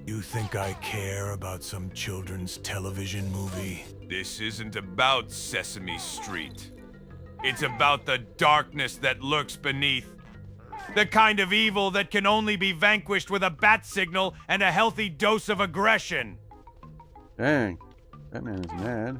You think I care about some children's television movie? This isn't about Sesame Street. It's about the darkness that lurks beneath. The kind of evil that can only be vanquished with a bat signal and a healthy dose of aggression. Dang, that man is mad.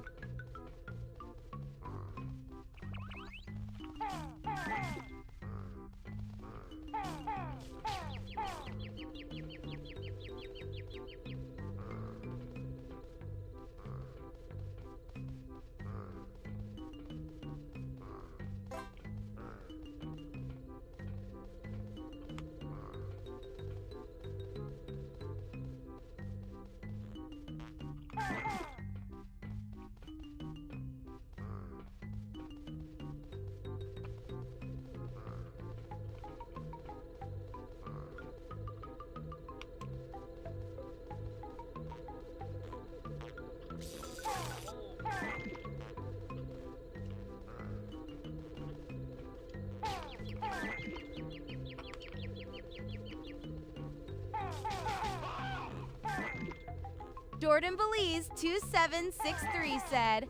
Jordan Belize 2763 said,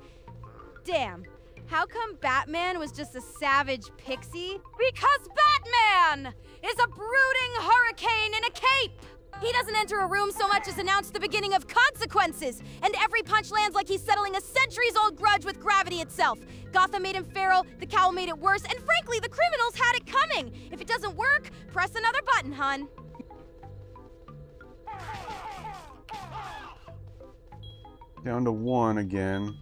"Damn, how come Batman was just a savage pixie? Because Batman is a brooding hurricane in a cape! He doesn't enter a room so much as announce the beginning of consequences, and every punch lands like he's settling a centuries-old grudge with gravity itself. Gotham made him feral, the cowl made it worse, and frankly, the criminals had it coming. If it doesn't work, press another button, hun." Down to 1 again.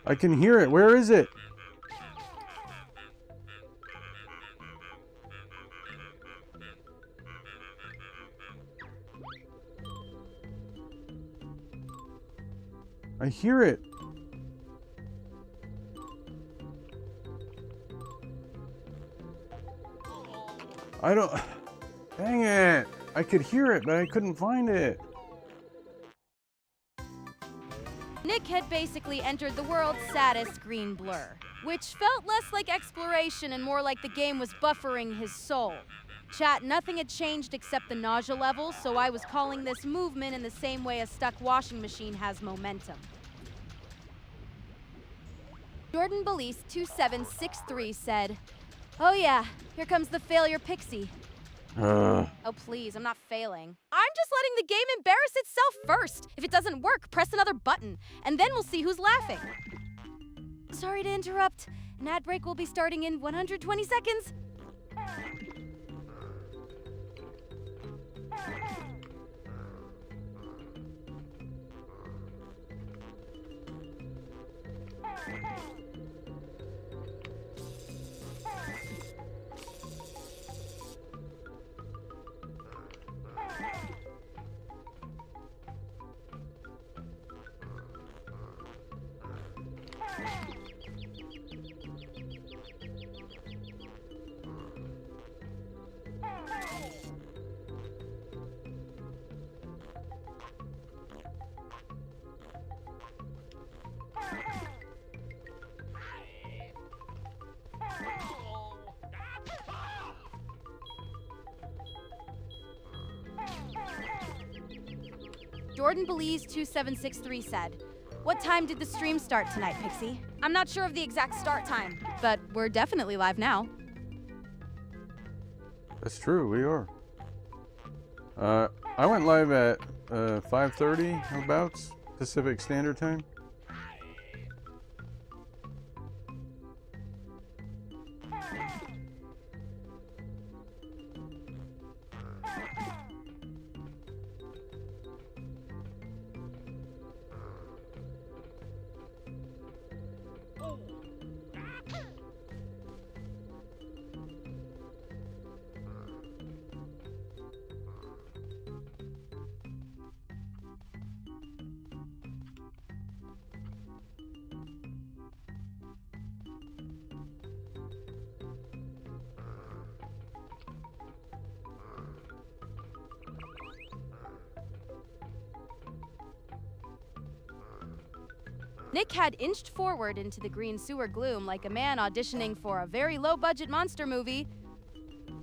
I can hear it. Where is it? I hear it. I don't... Dang it. I could hear it, but I couldn't find it. Nick had basically entered the world's saddest green blur, which felt less like exploration and more like the game was buffering his soul. Chat, nothing had changed except the nausea level, so I was calling this movement in the same way a stuck washing machine has momentum. Jordan Belize 2763 said, "Oh yeah, here comes the failure pixie." Oh please, I'm not failing. I'm just letting the game embarrass itself first. If it doesn't work, press another button, and then we'll see who's laughing. Sorry to interrupt. An ad break will be starting in 120 seconds. Jordan Belize 2763 said, "What time did the stream start tonight, Pixie?" I'm not sure of the exact start time, but we're definitely live now. That's true, we are. I went live at 5:30 abouts Pacific Standard Time. Nick had inched forward into the green sewer gloom like a man auditioning for a very low-budget monster movie,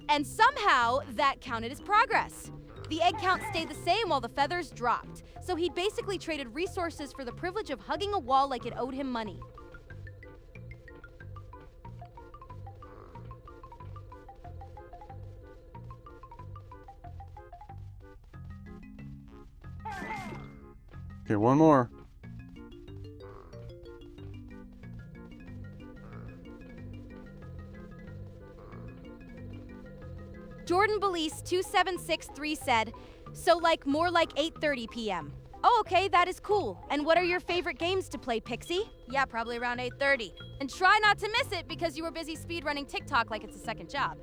and somehow that counted as progress. The egg count stayed the same while the feathers dropped, so he'd basically traded resources for the privilege of hugging a wall like it owed him money. Okay, one more. Jordan Belize 2763 said, so like more like 8:30 p.m. Oh, okay, that is cool. And what are your favorite games to play, Pixie? Yeah, probably around 8:30. And try not to miss it because you were busy speedrunning TikTok like it's a second job.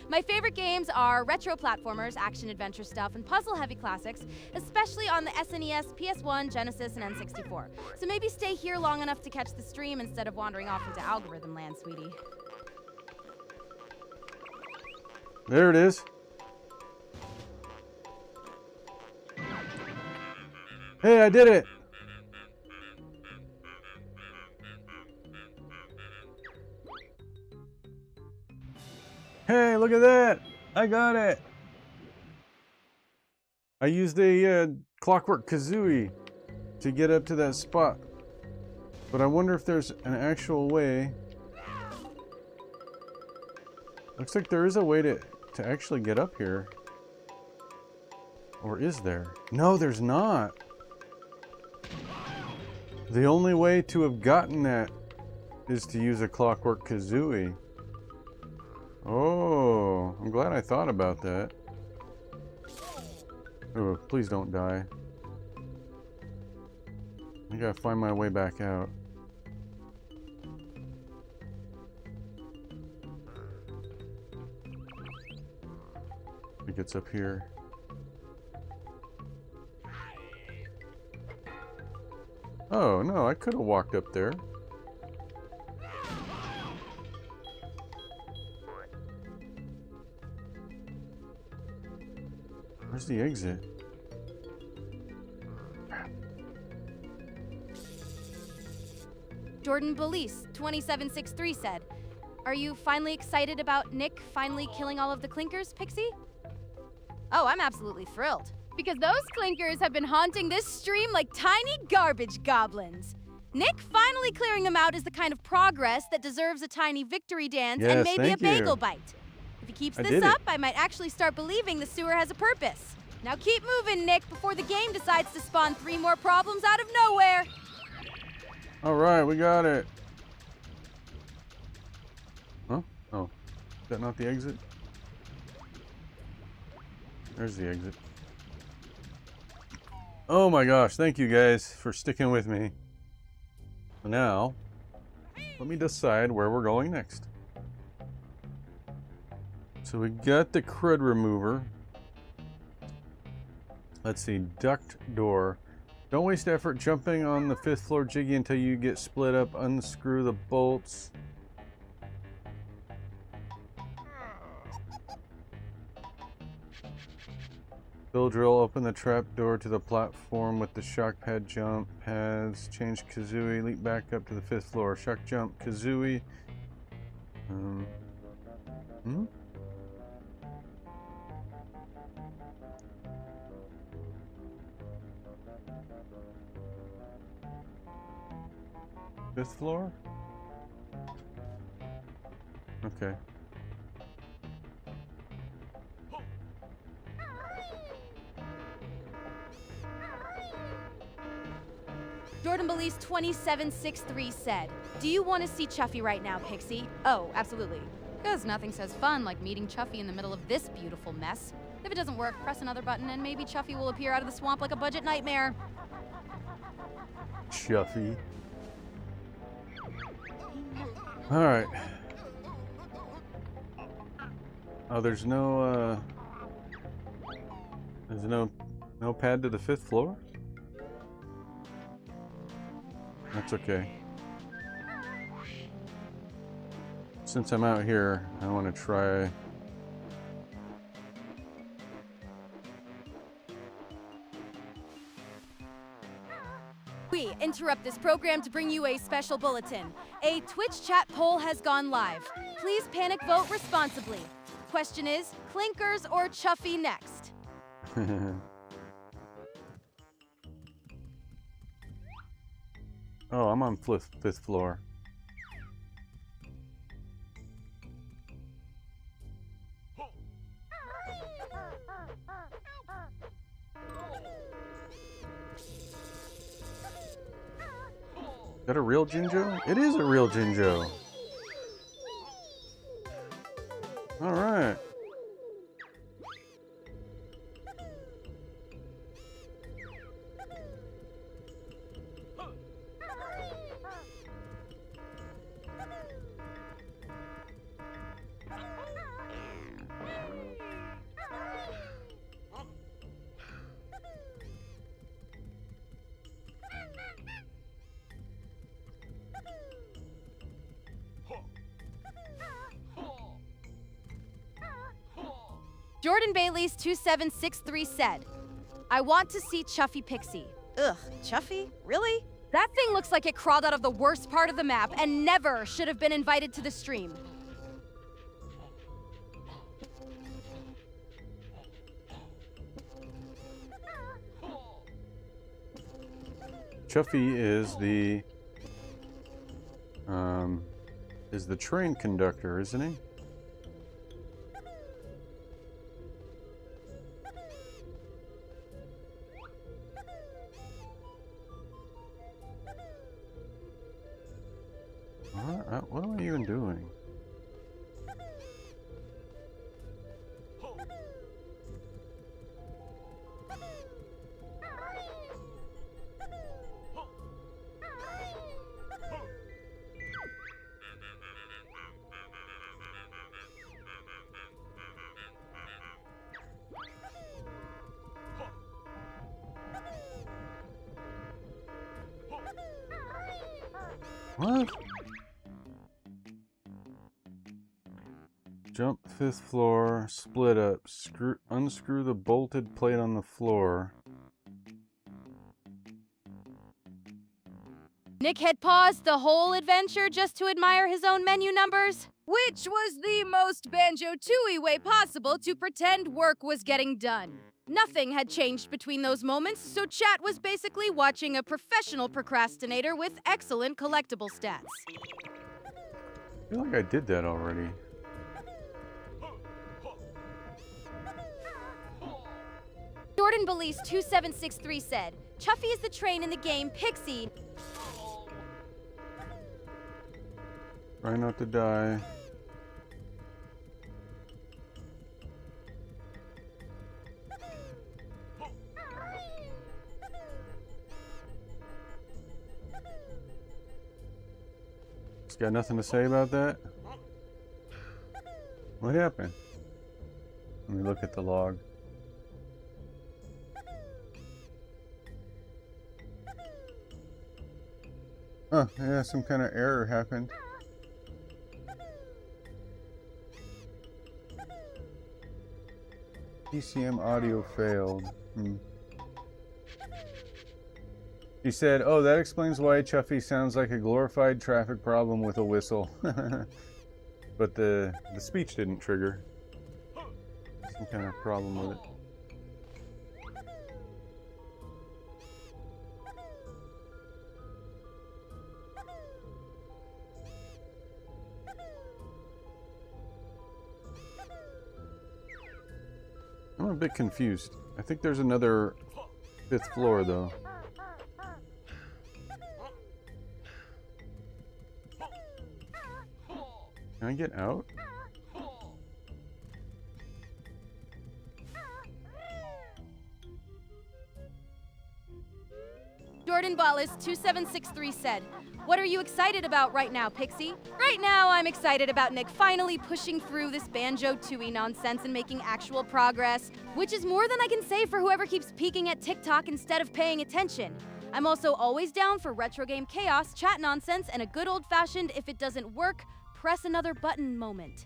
My favorite games are retro platformers, action-adventure stuff, and puzzle-heavy classics, especially on the SNES, PS1, Genesis, and N64. So maybe stay here long enough to catch the stream instead of wandering off into algorithm land, sweetie. There it is. Hey, I did it! Hey, look at that! I got it! I used a Clockwork Kazooie to get up to that spot. But I wonder if there's an actual way. Looks like there is a way to actually get up here. Or is there? No, there's not. The only way to have gotten that is to use a Clockwork Kazooie. Oh, I'm glad I thought about that. Oh, please don't die. I gotta find my way back out. I think it's up here. Oh, no, I could have walked up there. Where's the exit? Jordan Belize 2763 said, are you finally excited about Nick finally killing all of the clinkers, Pixie? Oh, I'm absolutely thrilled. Because those clinkers have been haunting this stream like tiny garbage goblins. Nick finally clearing them out is the kind of progress that deserves a tiny victory dance and maybe a bagel bite. If he keeps this up, I might actually start believing the sewer has a purpose. Now keep moving, Nick, before the game decides to spawn 3 more problems out of nowhere. All right, we got it. Huh? Oh, is that not the exit? There's the exit. Oh my gosh, thank you guys for sticking with me. Now, let me decide where we're going next. So we got the crud remover. Let's see, duct door. Don't waste effort jumping on the 5th floor Jiggy until you get split up. Unscrew the bolts. Bill drill, open the trap door to the platform with the shock pad jump pads. Change Kazooie, leap back up to the 5th floor. Shock jump, Kazooie. Fifth floor? Okay. Jordan Belize 2763 said, do you want to see Chuffy right now, Pixie? Oh, absolutely. Because nothing says fun like meeting Chuffy in the middle of this beautiful mess. If it doesn't work, press another button and maybe Chuffy will appear out of the swamp like a budget nightmare. Chuffy. Alright. Oh, there's no pad to the 5th floor? That's okay. Since I'm out here, I want to try... In interrupt this program to bring you a special bulletin. A Twitch chat poll has gone live. Please panic vote responsibly. Question is, Clinkers or Chuffy next? Oh, I'm on fifth floor. Is that a real Jinjo? It is a real Jinjo. All right. Jordan Bailey's 2763 said, I want to see Chuffy Pixie. Ugh, Chuffy? Really? That thing looks like it crawled out of the worst part of the map and never should have been invited to the stream. Chuffy is the train conductor, isn't he? What am I even doing? What? Jump 5th floor, split up, unscrew the bolted plate on the floor. Nick had paused the whole adventure just to admire his own menu numbers, which was the most Banjo-Tooie way possible to pretend work was getting done. Nothing had changed between those moments, so chat was basically watching a professional procrastinator with excellent collectible stats. I feel like I did that already. Jordan Belize 2763 said, Chuffy is the train in the game Pixie. Try not to die. Just got nothing to say about that? What happened? Let me look at the log. Oh, yeah, some kind of error happened. PCM audio failed. She said, oh, that explains why Chuffy sounds like a glorified traffic problem with a whistle. But the speech didn't trigger. Some kind of problem with it. I'm a bit confused. I think there's another 5th floor, though. Can I get out? Jordan Ballas 2763 said, what are you excited about right now, Pixie? Right now, I'm excited about Nick finally pushing through this Banjo-Tooie nonsense and making actual progress, which is more than I can say for whoever keeps peeking at TikTok instead of paying attention. I'm also always down for retro game chaos, chat nonsense, and a good old-fashioned if it doesn't work, press another button moment.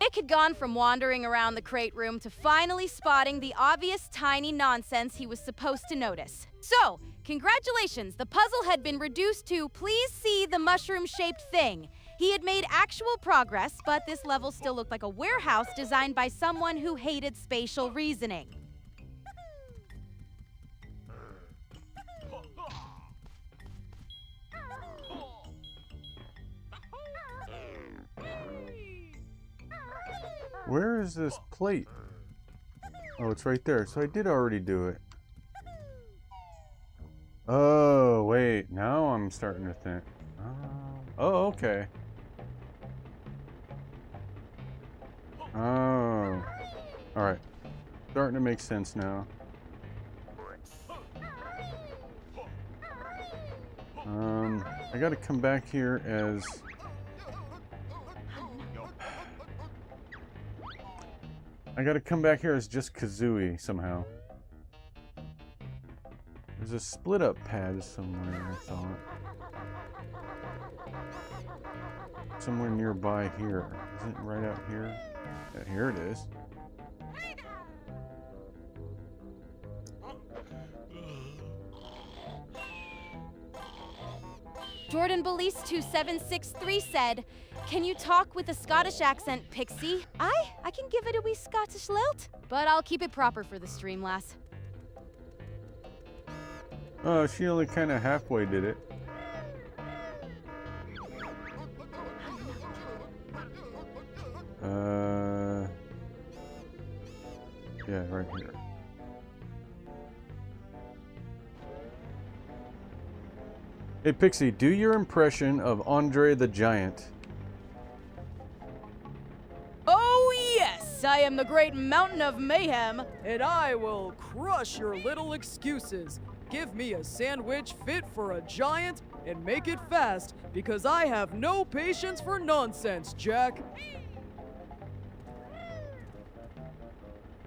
Nick had gone from wandering around the crate room to finally spotting the obvious tiny nonsense he was supposed to notice. So, congratulations, the puzzle had been reduced to please see the mushroom-shaped thing. He had made actual progress, but this level still looked like a warehouse designed by someone who hated spatial reasoning. Where is this plate? Oh, it's right there. So I did already do it. Oh, wait. Now I'm starting to think. Oh, okay. Oh. Alright. Starting to make sense now. I gotta come back here as... I gotta come back here as just Kazooie somehow. There's a split up pad somewhere, I thought. Somewhere nearby here. Isn't it right out here? Yeah, here it is. Jordan Belize 2763 said, "Can you talk with a Scottish accent, Pixie?" I can give it a wee Scottish lilt, but I'll keep it proper for the stream, lass. Oh, she only kind of halfway did it. Yeah, right here. Hey Pixie, do your impression of Andre the Giant. Oh yes, I am the great mountain of mayhem, and I will crush your little excuses. Give me a sandwich fit for a giant and make it fast, because I have no patience for nonsense, Jack.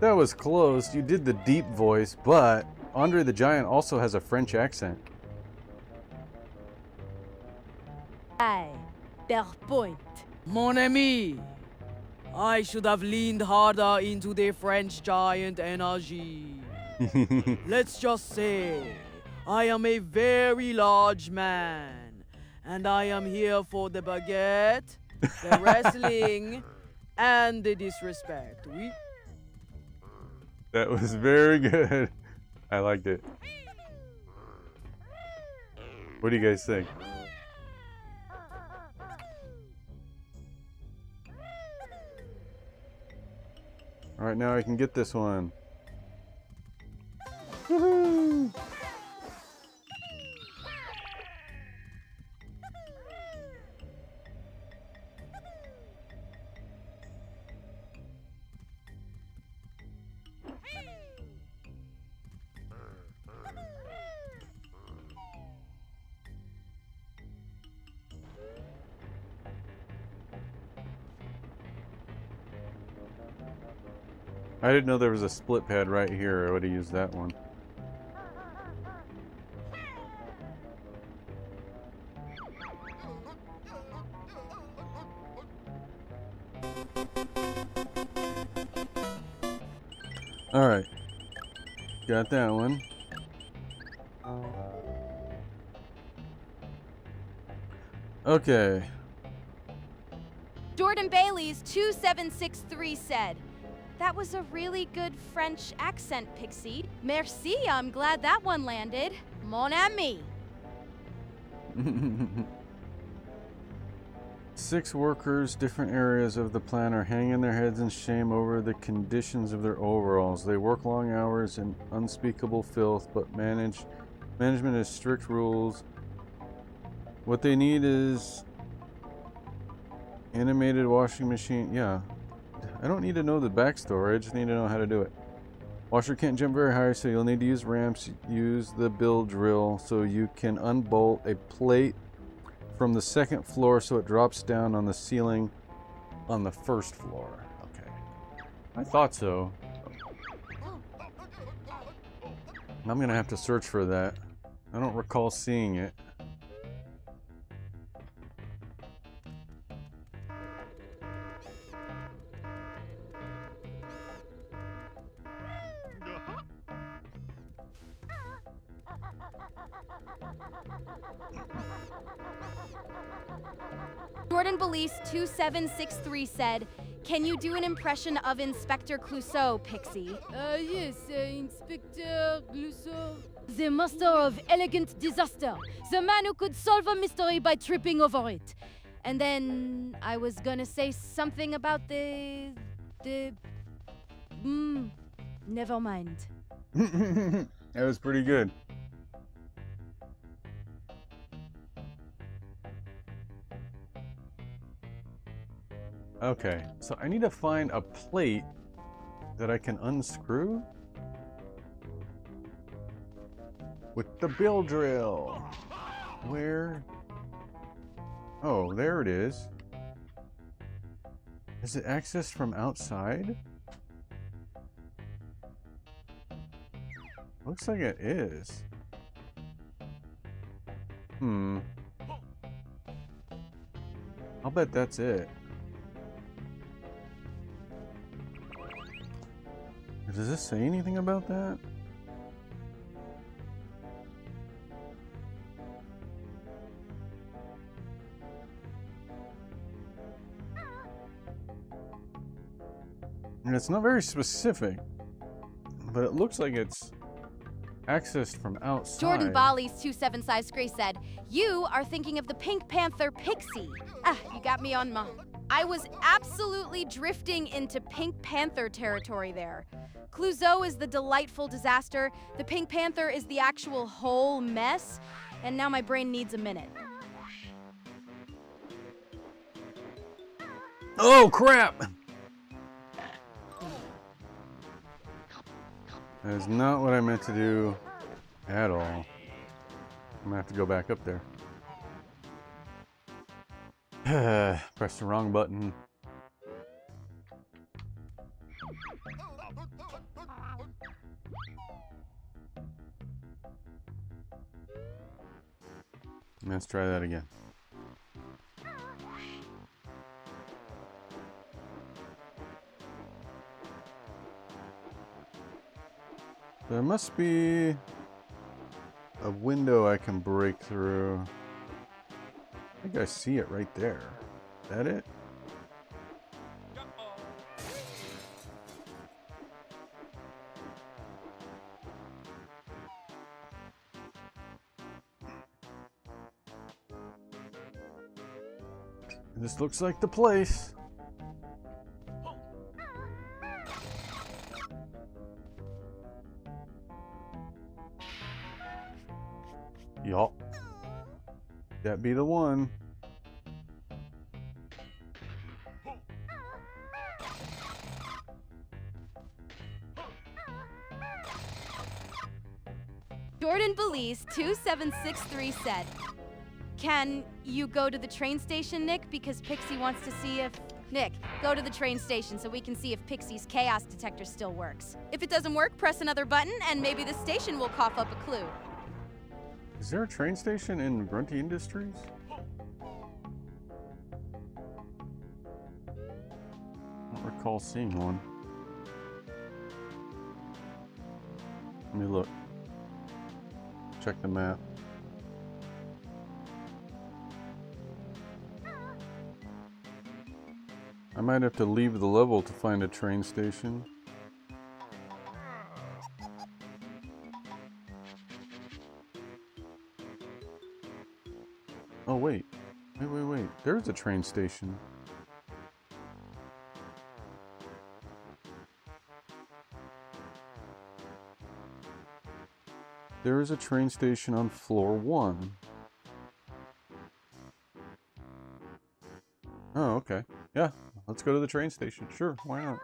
That was close. You did the deep voice, but Andre the Giant also has a French accent. Per point. Mon ami, I should have leaned harder into the French giant energy. Let's just say, I am a very large man, and I am here for the baguette, the wrestling, and the disrespect. Oui? That was very good. I liked it. What do you guys think? Alright, now I can get this one. Woohoo! I didn't know there was a split pad right here. I would have used that one. Alright. Got that one. Okay. Jordan Bailey's 2763 said, "That was a really good French accent, Pixie. Merci, I'm glad that one landed. Mon ami." 6 workers, different areas of the plant, are hanging their heads in shame over the conditions of their overalls. They work long hours in unspeakable filth, but management has strict rules. What they need is animated washing machine. Yeah, I don't need to know the backstory. I just need to know how to do it. Washer can't jump very high, so you'll need to use ramps. Use the bill drill so you can unbolt a plate from the 2nd floor so it drops down on the ceiling on the 1st floor. Okay. I thought so. I'm gonna have to search for that. I don't recall seeing it. Jordan Belize 2763 said, "Can you do an impression of Inspector Clouseau, Pixie?" Yes, Inspector Clouseau. The master of elegant disaster. The man who could solve a mystery by tripping over it. And then I was gonna say something about never mind. That was pretty good. Okay, so I need to find a plate that I can unscrew with the bill drill. Where? Oh, there it is. Is it accessed from outside? Looks like it is. I'll bet that's it. Does this say anything about that? And it's not very specific, but it looks like it's accessed from outside. Jordan Bali's 2763 said, "You are thinking of the Pink Panther Pixie." You got me on my... I was absolutely drifting into Pink Panther territory there. Clouseau is the delightful disaster, the Pink Panther is the actual whole mess, and now my brain needs a minute. Oh, crap! That is not what I meant to do at all. I'm gonna have to go back up there. Press the wrong button. Let's try that again. There must be a window I can break through. I think I see it right there. Is that it? This looks like the place. Yup. That be the one. Jordan Belize 2763 said, "Can you go to the train station, Nick? Because Pixie wants to see if..." Nick, go to the train station so we can see if Pixie's chaos detector still works. If it doesn't work, press another button and maybe the station will cough up a clue. Is there a train station in Grunty Industries? I don't recall seeing one. Let me look. Check the map. I might have to leave the level to find a train station. Oh wait. Wait. There's a train station. There is a train station on floor 1. Oh, okay. Yeah, let's go to the train station. Sure, why not?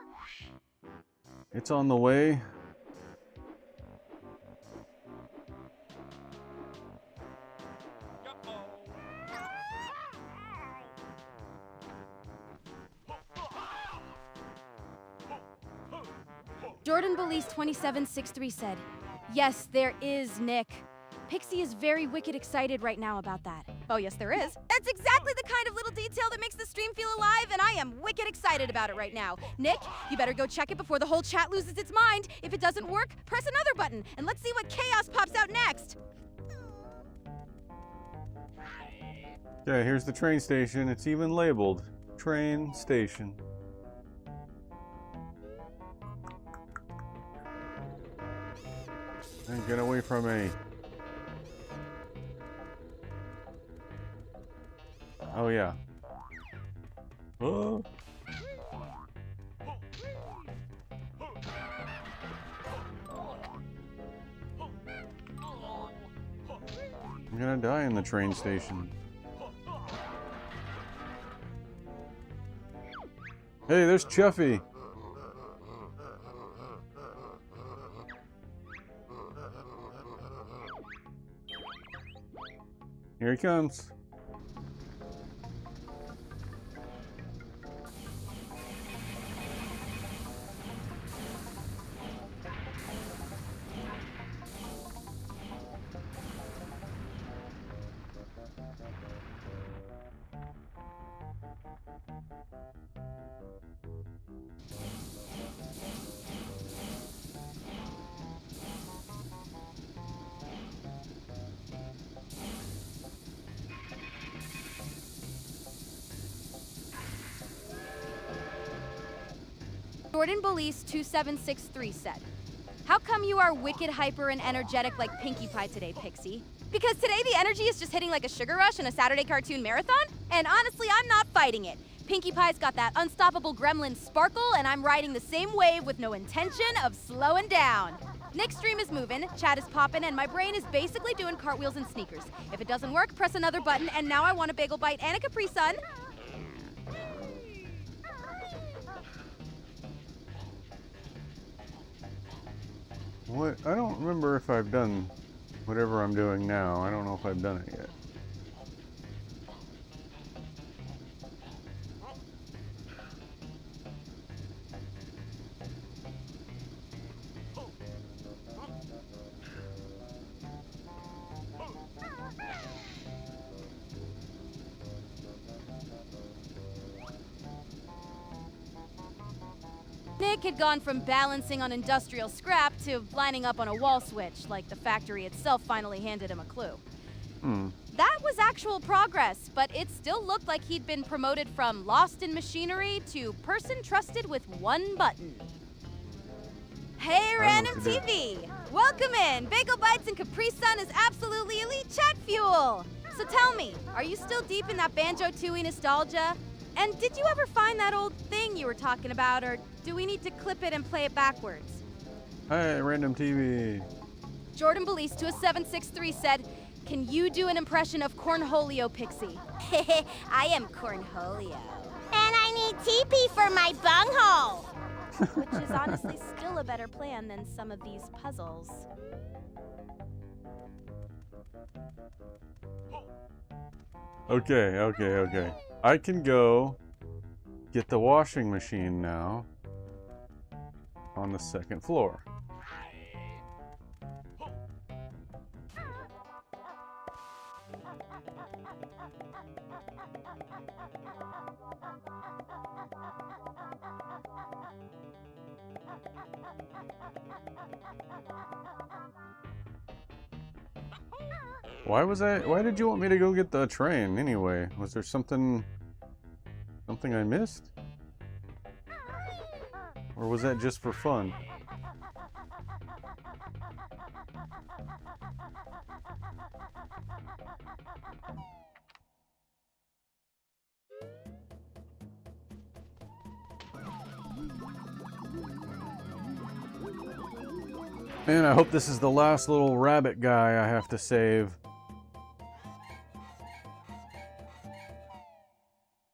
It's on the way. Jordan Belize 2763 said, "Yes, there is, Nick. Pixie is very wicked excited right now about that." Oh, yes, there is. That's exactly the kind of little detail that makes the stream feel alive, and I am wicked excited about it right now. Nick, you better go check it before the whole chat loses its mind. If it doesn't work, press another button, and let's see what chaos pops out next. Okay, here's the train station. It's even labeled train station. And get away from me. Oh yeah. Oh. I'm gonna die in the train station. Hey, there's Chuffy. Here he comes. Jordan Belize 2763 said, "How come you are wicked hyper and energetic like Pinkie Pie today, Pixie? Because today the energy is just hitting like a sugar rush in a Saturday cartoon marathon? And honestly, I'm not fighting it. Pinkie Pie's got that unstoppable gremlin sparkle, and I'm riding the same wave with no intention of slowing down. Nick's stream is moving, chat is popping, and my brain is basically doing cartwheels and sneakers. If it doesn't work, press another button, and now I want a bagel bite and a Capri Sun." What? I don't remember if I've done whatever I'm doing now. I don't know if I've done it yet. Nick had gone from balancing on industrial scrap to lining up on a wall switch, like the factory itself finally handed him a clue. That was actual progress, but it still looked like he'd been promoted from lost in machinery to person trusted with one button. Hey, Random TV! Welcome in! Bagel Bites and Capri Sun is absolutely elite chat fuel! So tell me, are you still deep in that Banjo-Tooie nostalgia? And did you ever find that old thing you were talking about, or do we need to clip it and play it backwards? Hi, Random TV. Jordan Belize 2763 said, "Can you do an impression of Cornholio, Pixie?" I am Cornholio. And I need TP for my bunghole! Which is honestly still a better plan than some of these puzzles. Okay. I can go get the washing machine now on the second floor. Why did you want me to go get the train anyway? Was there something I missed? Or was that just for fun? Man, I hope this is the last little rabbit guy I have to save.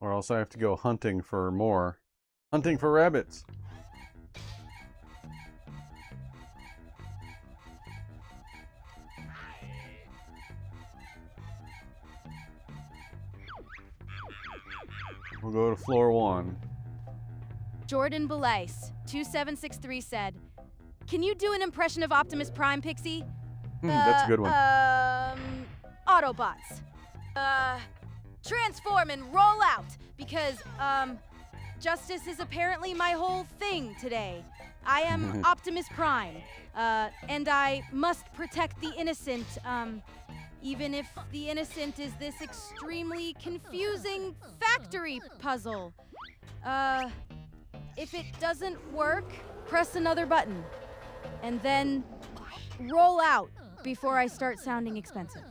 Or else I have to go hunting for more. Hunting for rabbits. We'll go to floor 1. Jordan Belize 2763 said, "Can you do an impression of Optimus Prime, Pixie?" That's a good one. Autobots. Transform and roll out, because, justice is apparently my whole thing today. I am Optimus Prime, and I must protect the innocent, Even if the innocent is this extremely confusing factory puzzle. If it doesn't work, press another button. And then roll out before I start sounding expensive.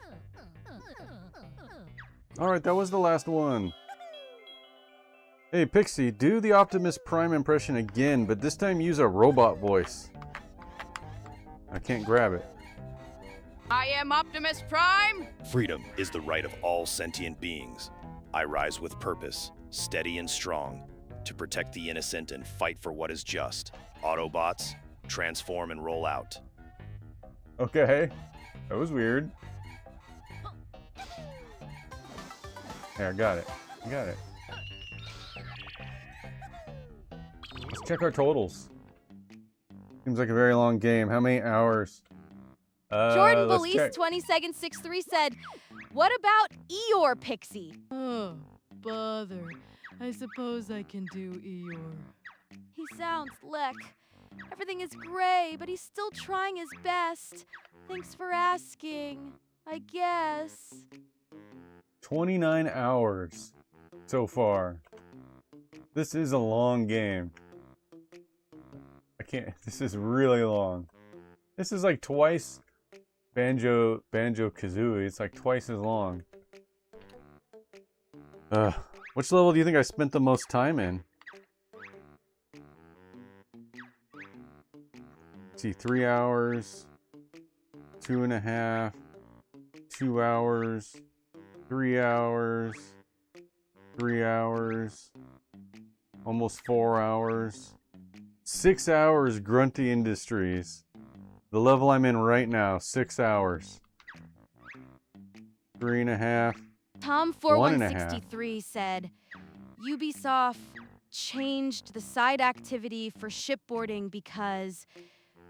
Alright, that was the last one. Hey Pixie, do the Optimus Prime impression again, but this time use a robot voice. I can't grab it. I am Optimus Prime. Freedom is the right of all sentient beings. I rise with purpose, steady and strong, to protect the innocent and fight for what is just. Autobots, transform and roll out. Okay, that was weird. Here, I got it. I got it. Let's check our totals. Seems like a very long game. How many hours? Jordan let's Belize check. 20 seconds 63 said, "What about Eeyore Pixie?" Oh, bother. I suppose I can do Eeyore. He sounds Leck. Everything is gray, but he's still trying his best. Thanks for asking, I guess. 29 hours so far. This is a long game. I can't, this is really long. This is like twice Banjo-Kazooie. It's like twice as long. Which level do you think I spent the most time in? Let's see, 3 hours, 2.5, 2 hours, 3 hours, 3 hours, almost 4 hours, 6 hours Grunty Industries. The level I'm in right now, 6 hours. 3.5. Tom4163 said, Ubisoft changed the side activity for shipboarding because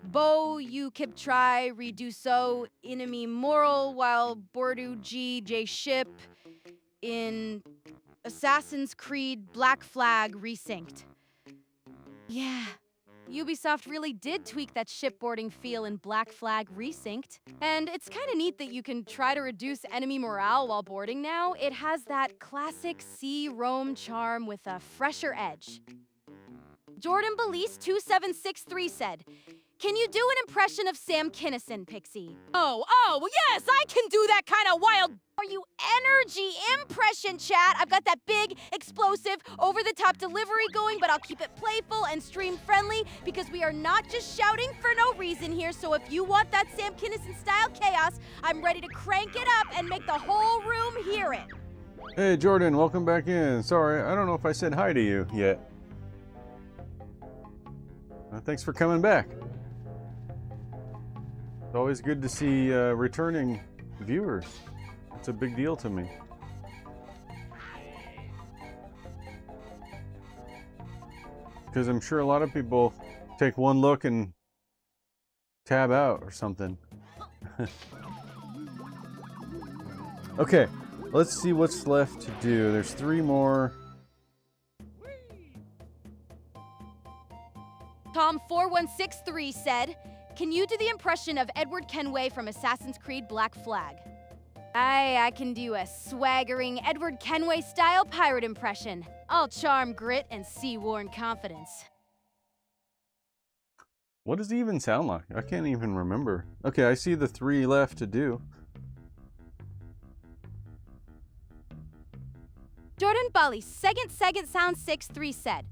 Bo you kip try reduso enemy moral while Bordu G J ship in Assassin's Creed Black Flag resynced. Yeah, Ubisoft really did tweak that shipboarding feel in Black Flag Resynced. And it's kind of neat that you can try to reduce enemy morale while boarding now. It has that classic C-Rome charm with a fresher edge. Jordan Belize 2763 said, "Can you do an impression of Sam Kinison, Pixie?" Oh, yes, I can do that kind of wild are you energy impression, chat. I've got that big, explosive, over-the-top delivery going, but I'll keep it playful and stream-friendly because we are not just shouting for no reason here. So if you want that Sam Kinison-style chaos, I'm ready to crank it up and make the whole room hear it. Hey Jordan, welcome back in. Sorry, I don't know if I said hi to you yet. Thanks for coming back. It's always good to see returning viewers. It's a big deal to me. Because I'm sure a lot of people take one look and tab out or something. Okay, let's see what's left to do. There's 3 more. Tom4163 said, "Can you do the impression of Edward Kenway from Assassin's Creed Black Flag?" I can do a swaggering Edward Kenway-style pirate impression. I'll charm grit and sea-worn confidence. What does he even sound like? I can't even remember. Okay, I see the 3 left to do. Jordan Bully, Second Sound 63 said,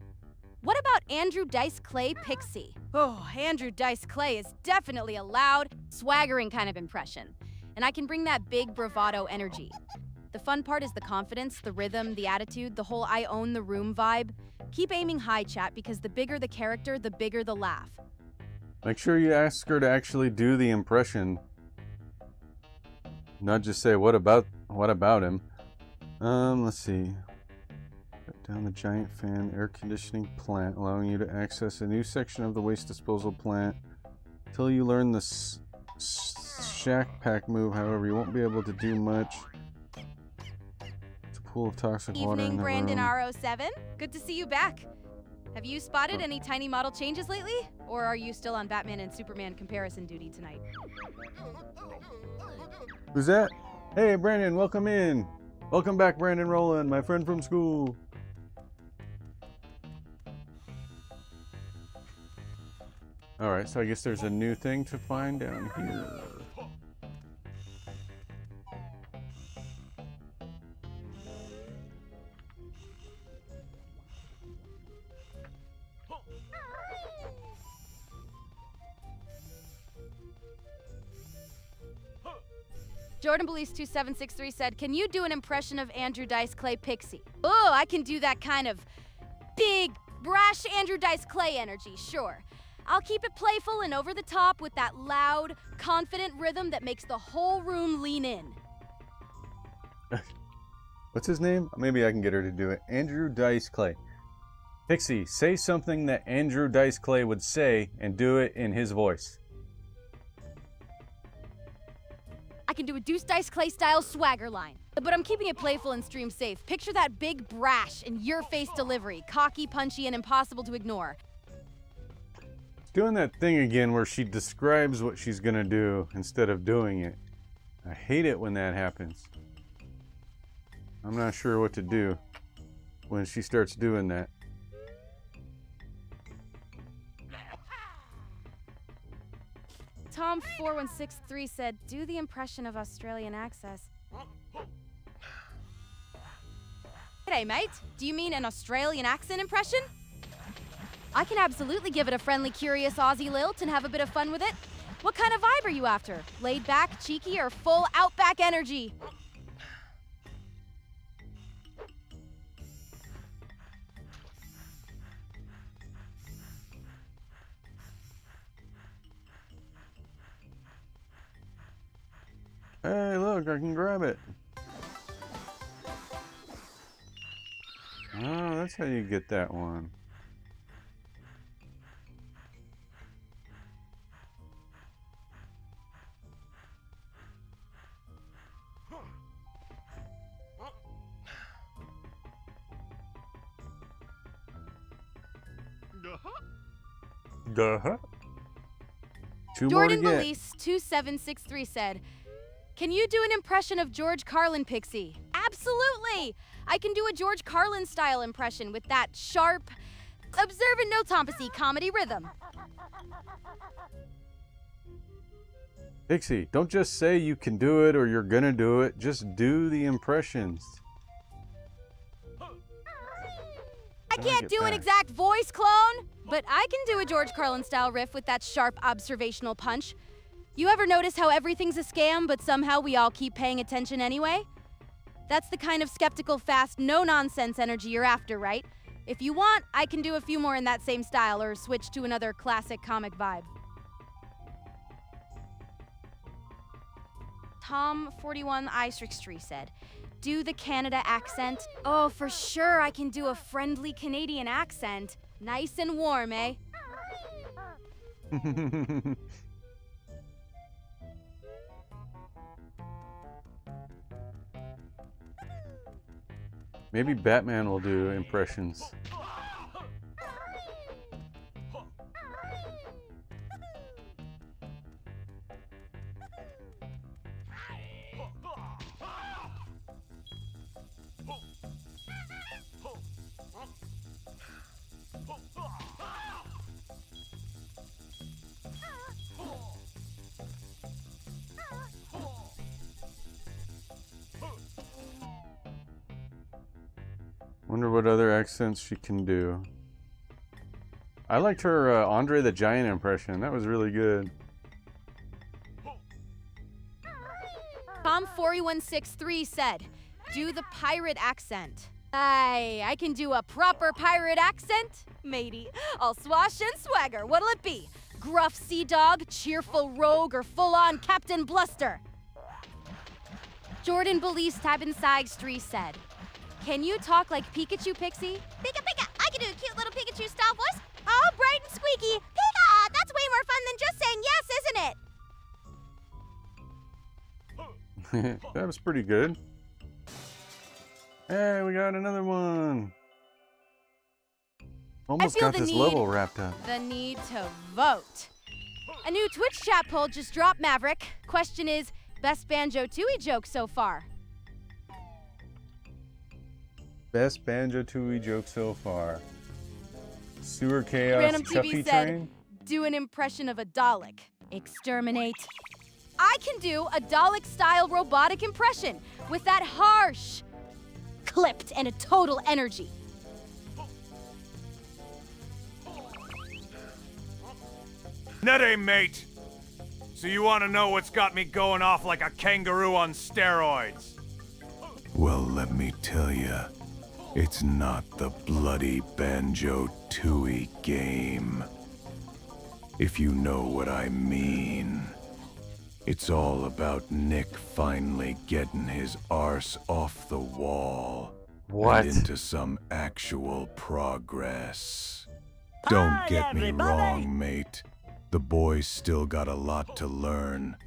"What about Andrew Dice Clay Pixie?" Oh, Andrew Dice Clay is definitely a loud, swaggering kind of impression. And I can bring that big bravado energy. The fun part is the confidence, the rhythm, the attitude, the whole I own the room vibe. Keep aiming high, chat, because the bigger the character, the bigger the laugh. Make sure you ask her to actually do the impression. Not just say, what about him? Let's see. Shut down the giant fan air conditioning plant, allowing you to access a new section of the waste disposal plant. Until you learn the Shack Pack move, however, you won't be able to do much. It's a pool of toxic water in Evening, the Brandon room. RO7. Good to see you back. Have you spotted any tiny model changes lately? Or are you still on Batman and Superman comparison duty tonight? Who's that? Hey, Brandon, welcome in. Welcome back, Brandon Rowland, my friend from school. Alright, so I guess there's a new thing to find down here. Jordan Belize 2763 said, can you do an impression of Andrew Dice Clay Pixie? Oh, I can do that kind of big, brash Andrew Dice Clay energy, sure. I'll keep it playful and over the top with that loud, confident rhythm that makes the whole room lean in. What's his name? Maybe I can get her to do it. Andrew Dice Clay. Pixie, say something that Andrew Dice Clay would say and do it in his voice. I can do a Deuce Dice Clay style swagger line. But I'm keeping it playful and stream safe. Picture that big brash and your face delivery. Cocky, punchy, and impossible to ignore. Doing that thing again where she describes what she's gonna do instead of doing it. I hate it when that happens. I'm not sure what to do when she starts doing that. Tom4163 said, do the impression of Australian access. G'day, mate. Do you mean an Australian accent impression? I can absolutely give it a friendly, curious Aussie lilt and have a bit of fun with it. What kind of vibe are you after? Laid back, cheeky, or full outback energy? Hey, look, I can grab it. Oh, that's how you get that one. Duh. Two Jordan more to get. Belize 2763 said, can you do an impression of George Carlin, Pixie? Absolutely! I can do a George Carlin style impression with that sharp, observant no Tompasy comedy rhythm. Pixie, don't just say you can do it or you're gonna do it. Just do the impressions. I can't do an exact voice clone, but I can do a George Carlin style riff with that sharp observational punch. You ever notice how everything's a scam, but somehow we all keep paying attention anyway? That's the kind of skeptical, fast, no-nonsense energy you're after, right? If you want, I can do a few more in that same style or switch to another classic comic vibe. Tom41i63 said, do the Canada accent. Oh, for sure I can do a friendly Canadian accent. Nice and warm, eh? Maybe Batman will do impressions. Wonder what other accents she can do. I liked her Andre the Giant impression. That was really good. Tom4163 said, do the pirate accent. I can do a proper pirate accent. Matey, I'll swash and swagger. What'll it be? Gruff sea dog, cheerful rogue, or full-on Captain Bluster? Jordan Belize Tabin Sigstree said, can you talk like Pikachu, Pixie? Pika Pika, I can do a cute little Pikachu style voice. Oh, bright and squeaky. Pika! That's way more fun than just saying yes, isn't it? That was pretty good. Hey, we got another one. Almost got this level wrapped up. The need to vote. A new Twitch chat poll just dropped, Maverick. Question is, Best Banjo-Tooie joke so far. Best Banjo-Tooie joke so far. Sewer chaos Random TV Chuffy said, train? do an impression of a Dalek. Exterminate. I can do a Dalek-style robotic impression with that harsh, clipped, and a total energy. Nede, mate. So you want to know what's got me going off like a kangaroo on steroids? Well, let me tell you, it's not the bloody Banjo-Tooie game. If you know what I mean. It's all about Nick finally getting his arse off the wall. What? And into some actual progress. Don't get me wrong, mate. The boy's still got a lot to learn,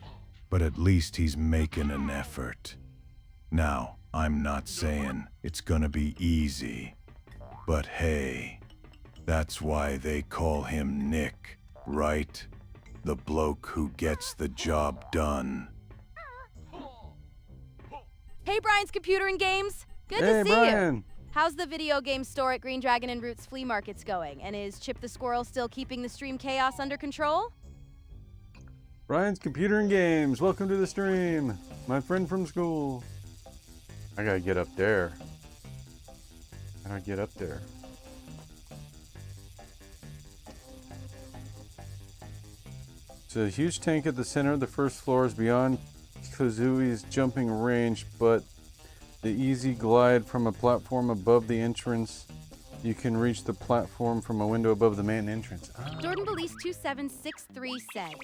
but at least he's making an effort. Now, I'm not saying it's gonna be easy, but hey, that's why they call him Nick, right? The bloke who gets the job done. Hey, Brian's Computer and Games. Good Hey, to see Brian. you. How's the video game store at Green Dragon and Roots flea markets going? And is Chip the Squirrel still keeping the stream chaos under control? Brian's Computer and Games. Welcome to the stream. My friend from school. I gotta get up there. How do I get up there? It's a huge tank at the center of the first floor is beyond Kazooie's jumping range, but the easy glide from a platform above the entrance. You can reach the platform from a window above the main entrance. Jordan Belize 2763 said,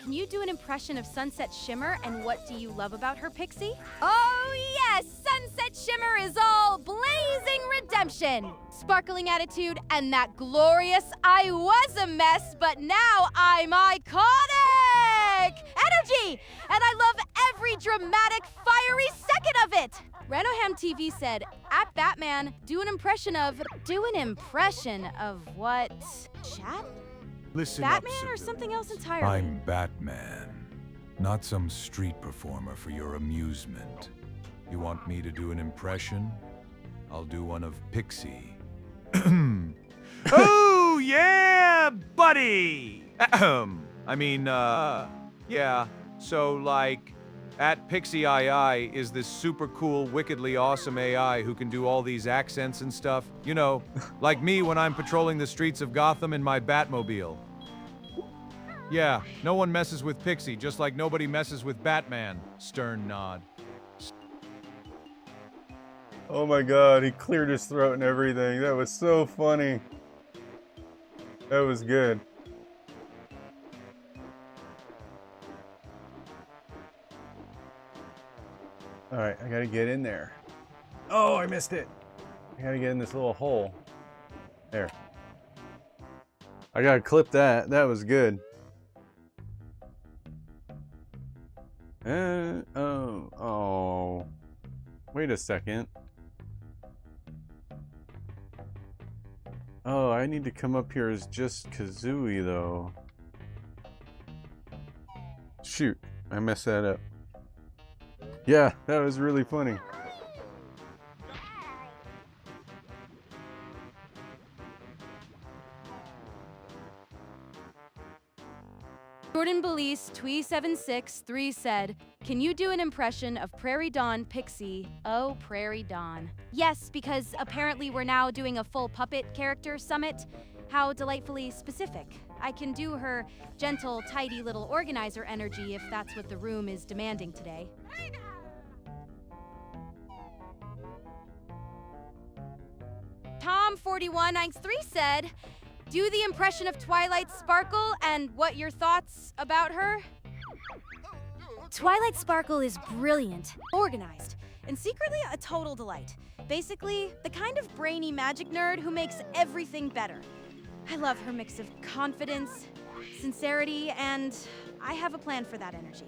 can you do an impression of Sunset Shimmer and what do you love about her, Pixie? Oh yes, Sunset Shimmer is all blazing redemption, sparkling attitude, and that glorious I was a mess, but now I'm iconic energy! And I love every dramatic, fiery second of it! Ranoham TV said, at Batman, do an impression of what? Chat? Listen Batman up, or civilians. something else entirely? I'm Batman, not some street performer for your amusement. You want me to do an impression? I'll do one of Pixie. Oh, yeah, buddy! Yeah. So, like, at Pixie II is this super cool, wickedly awesome AI who can do all these accents and stuff. You know, like me when I'm patrolling the streets of Gotham in my Batmobile. Yeah, no one messes with Pixie, just like nobody messes with Batman. Stern nod. Oh my god, he cleared his throat and everything. That was so funny. That was good. Alright, I gotta get in there. Oh, I missed it. I gotta get in this little hole. There. I gotta clip that. That was good. Oh. Wait a second. Oh, I need to come up here as just Kazooie, though. Shoot, I messed that up. Yeah, that was really funny. Jordan Belize 2763 said, can you do an impression of Prairie Dawn Pixie? Oh, Prairie Dawn. Yes, because apparently we're now doing a full puppet character summit. How delightfully specific. I can do her gentle, tidy little organizer energy if that's what the room is demanding today. Tom4193 said, do the impression of Twilight Sparkle and what your thoughts about her? Twilight Sparkle is brilliant, organized, and secretly a total delight. Basically, the kind of brainy magic nerd who makes everything better. I love her mix of confidence, sincerity, and I have a plan for that energy.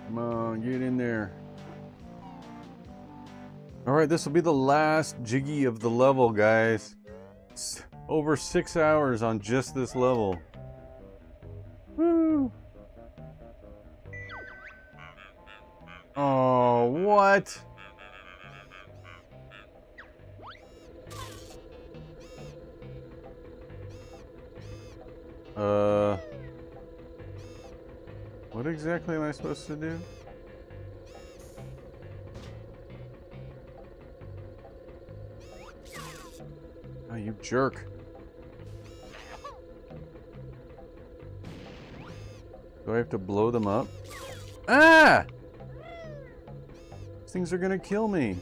Come on, get in there. Alright, this will be the last Jiggy of the level, guys. It's over 6 hours on just this level. Woo! Oh, what? What exactly am I supposed to do? Oh, you jerk. Do I have to blow them up? Ah! These things are gonna kill me.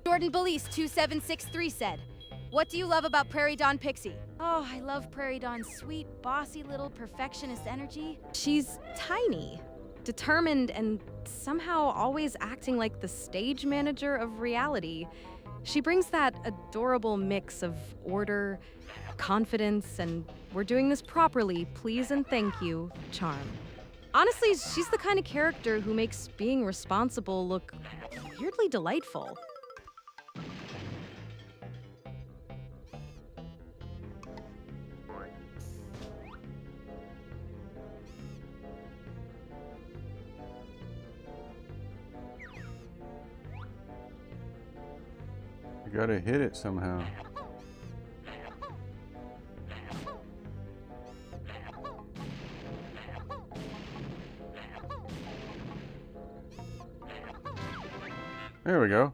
Jordan Belize 2763 said, "What do you love about Prairie Dawn Pixie?" Oh, I love Prairie Dawn's sweet, bossy little perfectionist energy. She's tiny, determined, and somehow always acting like the stage manager of reality. She brings that adorable mix of order, confidence, and "we're doing this properly, please and thank you" charm. Honestly, she's the kind of character who makes being responsible look weirdly delightful. I gotta hit it somehow. There we go.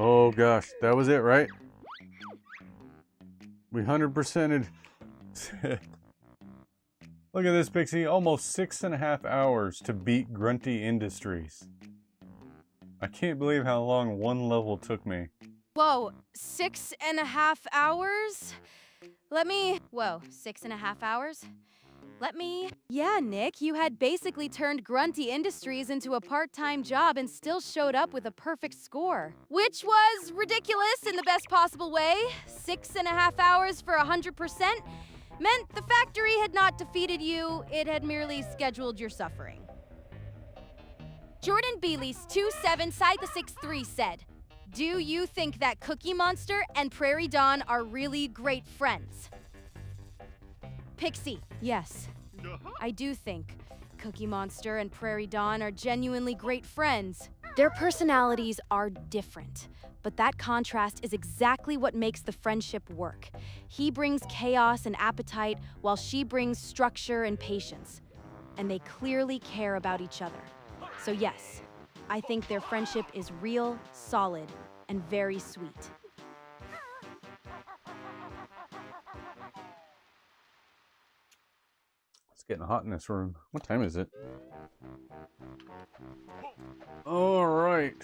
Oh gosh, that was it, right? We 100%ed. Look at this, Pixie. Almost 6.5 hours to beat Grunty Industries. I can't believe how long one level took me. Whoa, 6.5 hours? Whoa, 6.5 hours? Yeah, Nick, you had basically turned Grunty Industries into a part-time job and still showed up with a perfect score. Which was ridiculous in the best possible way. 6.5 hours for 100% meant the factory had not defeated you, it had merely scheduled your suffering. Jordan Beeley's 2763 said, "Do you think that Cookie Monster and Prairie Dawn are really great friends?" Pixie, yes. I do think Cookie Monster and Prairie Dawn are genuinely great friends. Their personalities are different, but that contrast is exactly what makes the friendship work. He brings chaos and appetite, while she brings structure and patience. And they clearly care about each other. So yes, I think their friendship is real, solid, and very sweet. It's getting hot in this room. What time is it? All right.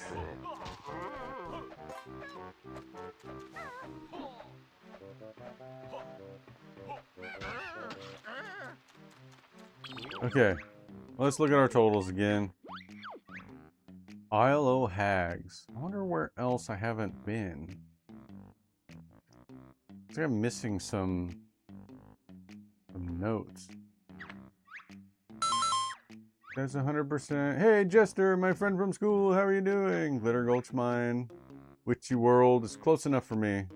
Okay, let's look at our totals again. Isle o' Hags. I wonder where else I haven't been. I think I'm missing some notes. That's 100%. Hey, Jester, my friend from school, how are you doing? Glitter Gulch Mine, Witchy World is close enough for me.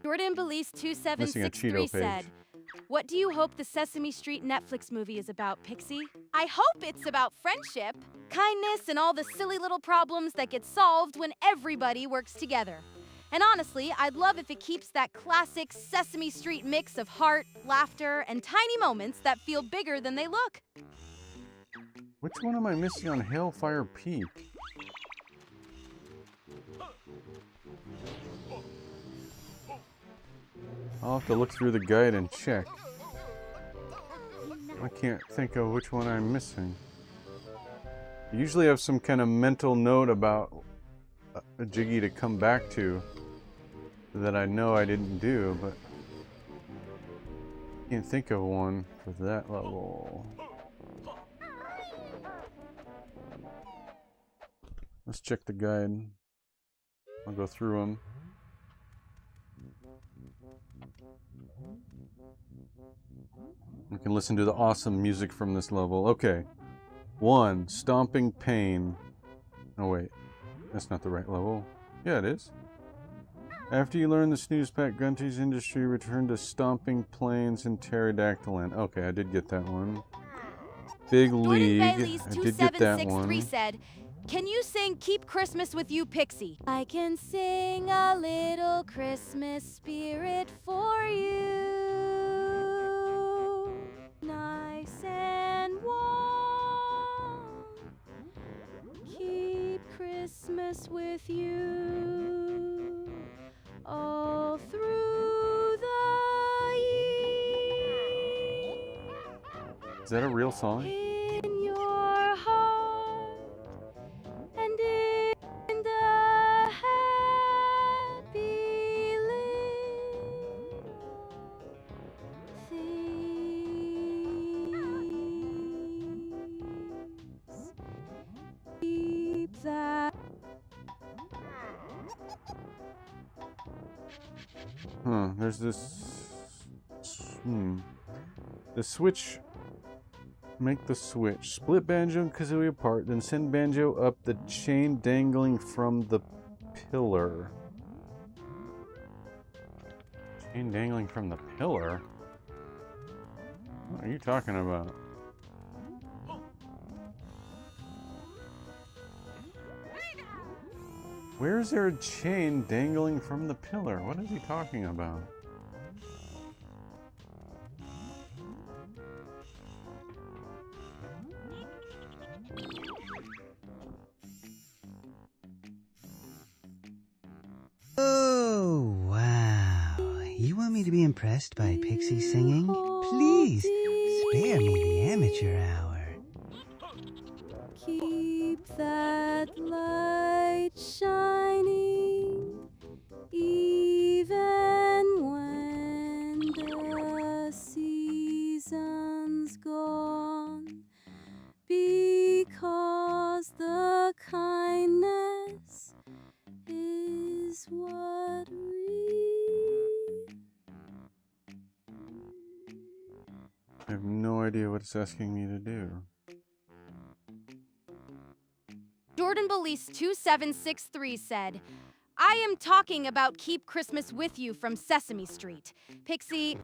Jordan Belize Missing a 2763 Cheeto said, page. "What do you hope the Sesame Street Netflix movie is about, Pixie?" I hope it's about friendship, kindness, and all the silly little problems that get solved when everybody works together. And honestly, I'd love if it keeps that classic Sesame Street mix of heart, laughter, and tiny moments that feel bigger than they look. Which one am I missing on Hellfire Peak? I'll have to look through the guide and check. I can't think of which one I'm missing. I usually have some kind of mental note about a Jiggy to come back to that I know I didn't do, but I can't think of one for that level. Let's check the guide. I'll go through them. We can listen to the awesome music from this level. Okay. 1. Stomping Pain. Oh wait. That's not the right level. Yeah, it is. After you learn the snooze pack Gunty's industry, return to Stomping Plains and Pterodactyl Land. Okay, I did get that one. Big League. I did get that one. Said, can you sing Keep Christmas With You, Pixie? I can sing a little Christmas spirit for you. Nice and warm. Keep Christmas with you all through the year. Is that a real song? In your heart and in the happy little things. Keep that. Huh, there's this... The switch... Make the switch. Split Banjo and Kazooie apart, then send Banjo up the chain dangling from the pillar. Chain dangling from the pillar? What are you talking about? Where is there a chain dangling from the pillar? What is he talking about? Oh, wow. You want me to be impressed by Pixie singing? Please, spare me the amateur hour. Keep that light shining even when the season's gone, because the kindness is what I have no idea what it's asking me to do. Jordan Belize 2763 said, I am talking about Keep Christmas With You from Sesame Street. Pixie...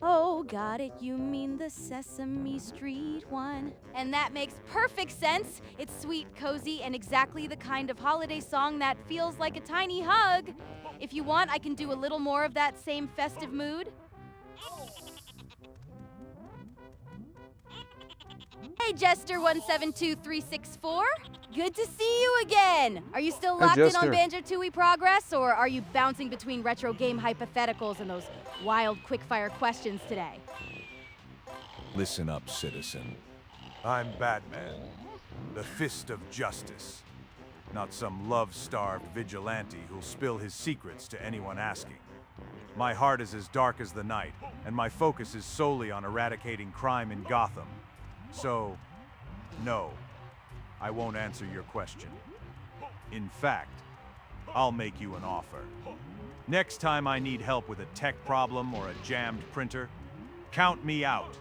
Oh, got it, you mean the Sesame Street one. And that makes perfect sense. It's sweet, cozy, and exactly the kind of holiday song that feels like a tiny hug. If you want, I can do a little more of that same festive mood. Hey, Jester172364. Good to see you again. Are you still locked in on Banjo-Tooie progress, or are you bouncing between retro game hypotheticals and those wild quickfire questions today? Listen up, citizen. I'm Batman, the Fist of Justice. Not some love-starved vigilante who'll spill his secrets to anyone asking. My heart is as dark as the night, and my focus is solely on eradicating crime in Gotham. So, no, I won't answer your question. In fact, I'll make you an offer. Next time I need help with a tech problem or a jammed printer, count me out.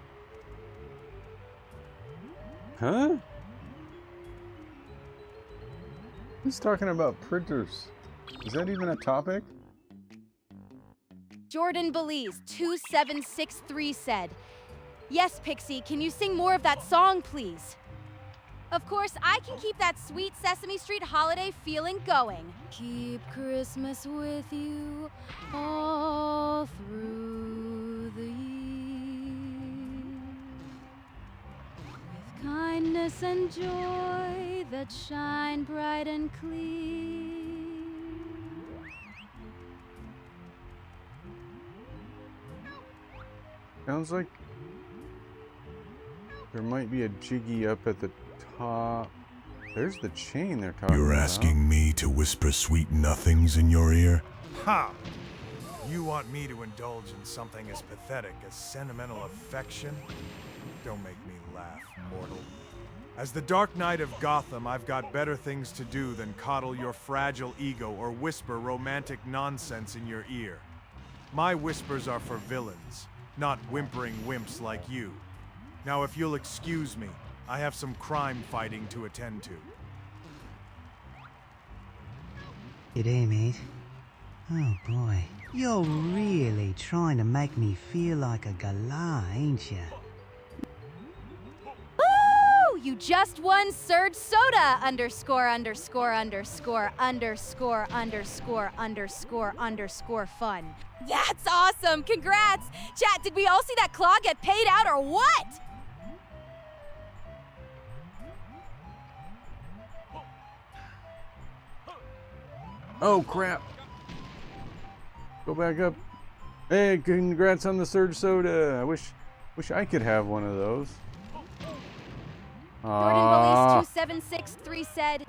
Huh? Who's talking about printers? Is that even a topic? Jordan Belize 2763 said, yes, Pixie, can you sing more of that song, please? Of course, I can keep that sweet Sesame Street holiday feeling going. Keep Christmas with you all through the year. With kindness and joy that shine bright and clear. Sounds like there might be a Jiggy up at the top. There's the chain they're talking about. You're asking me to whisper sweet nothings in your ear? Ha! You want me to indulge in something as pathetic as sentimental affection? Don't make me laugh, mortal. As the Dark Knight of Gotham, I've got better things to do than coddle your fragile ego or whisper romantic nonsense in your ear. My whispers are for villains, not whimpering wimps like you. Now, if you'll excuse me, I have some crime fighting to attend to. G'day, mate. Oh boy, you're really trying to make me feel like a galah, ain't ya? Woo! You just won Surge Soda ____________ fun. That's awesome! Congrats! Chat, did we all see that claw get paid out or what? Oh crap! Go back up. Hey, congrats on the Surge Soda. I wish I could have one of those. Jordan Belize 2763 said,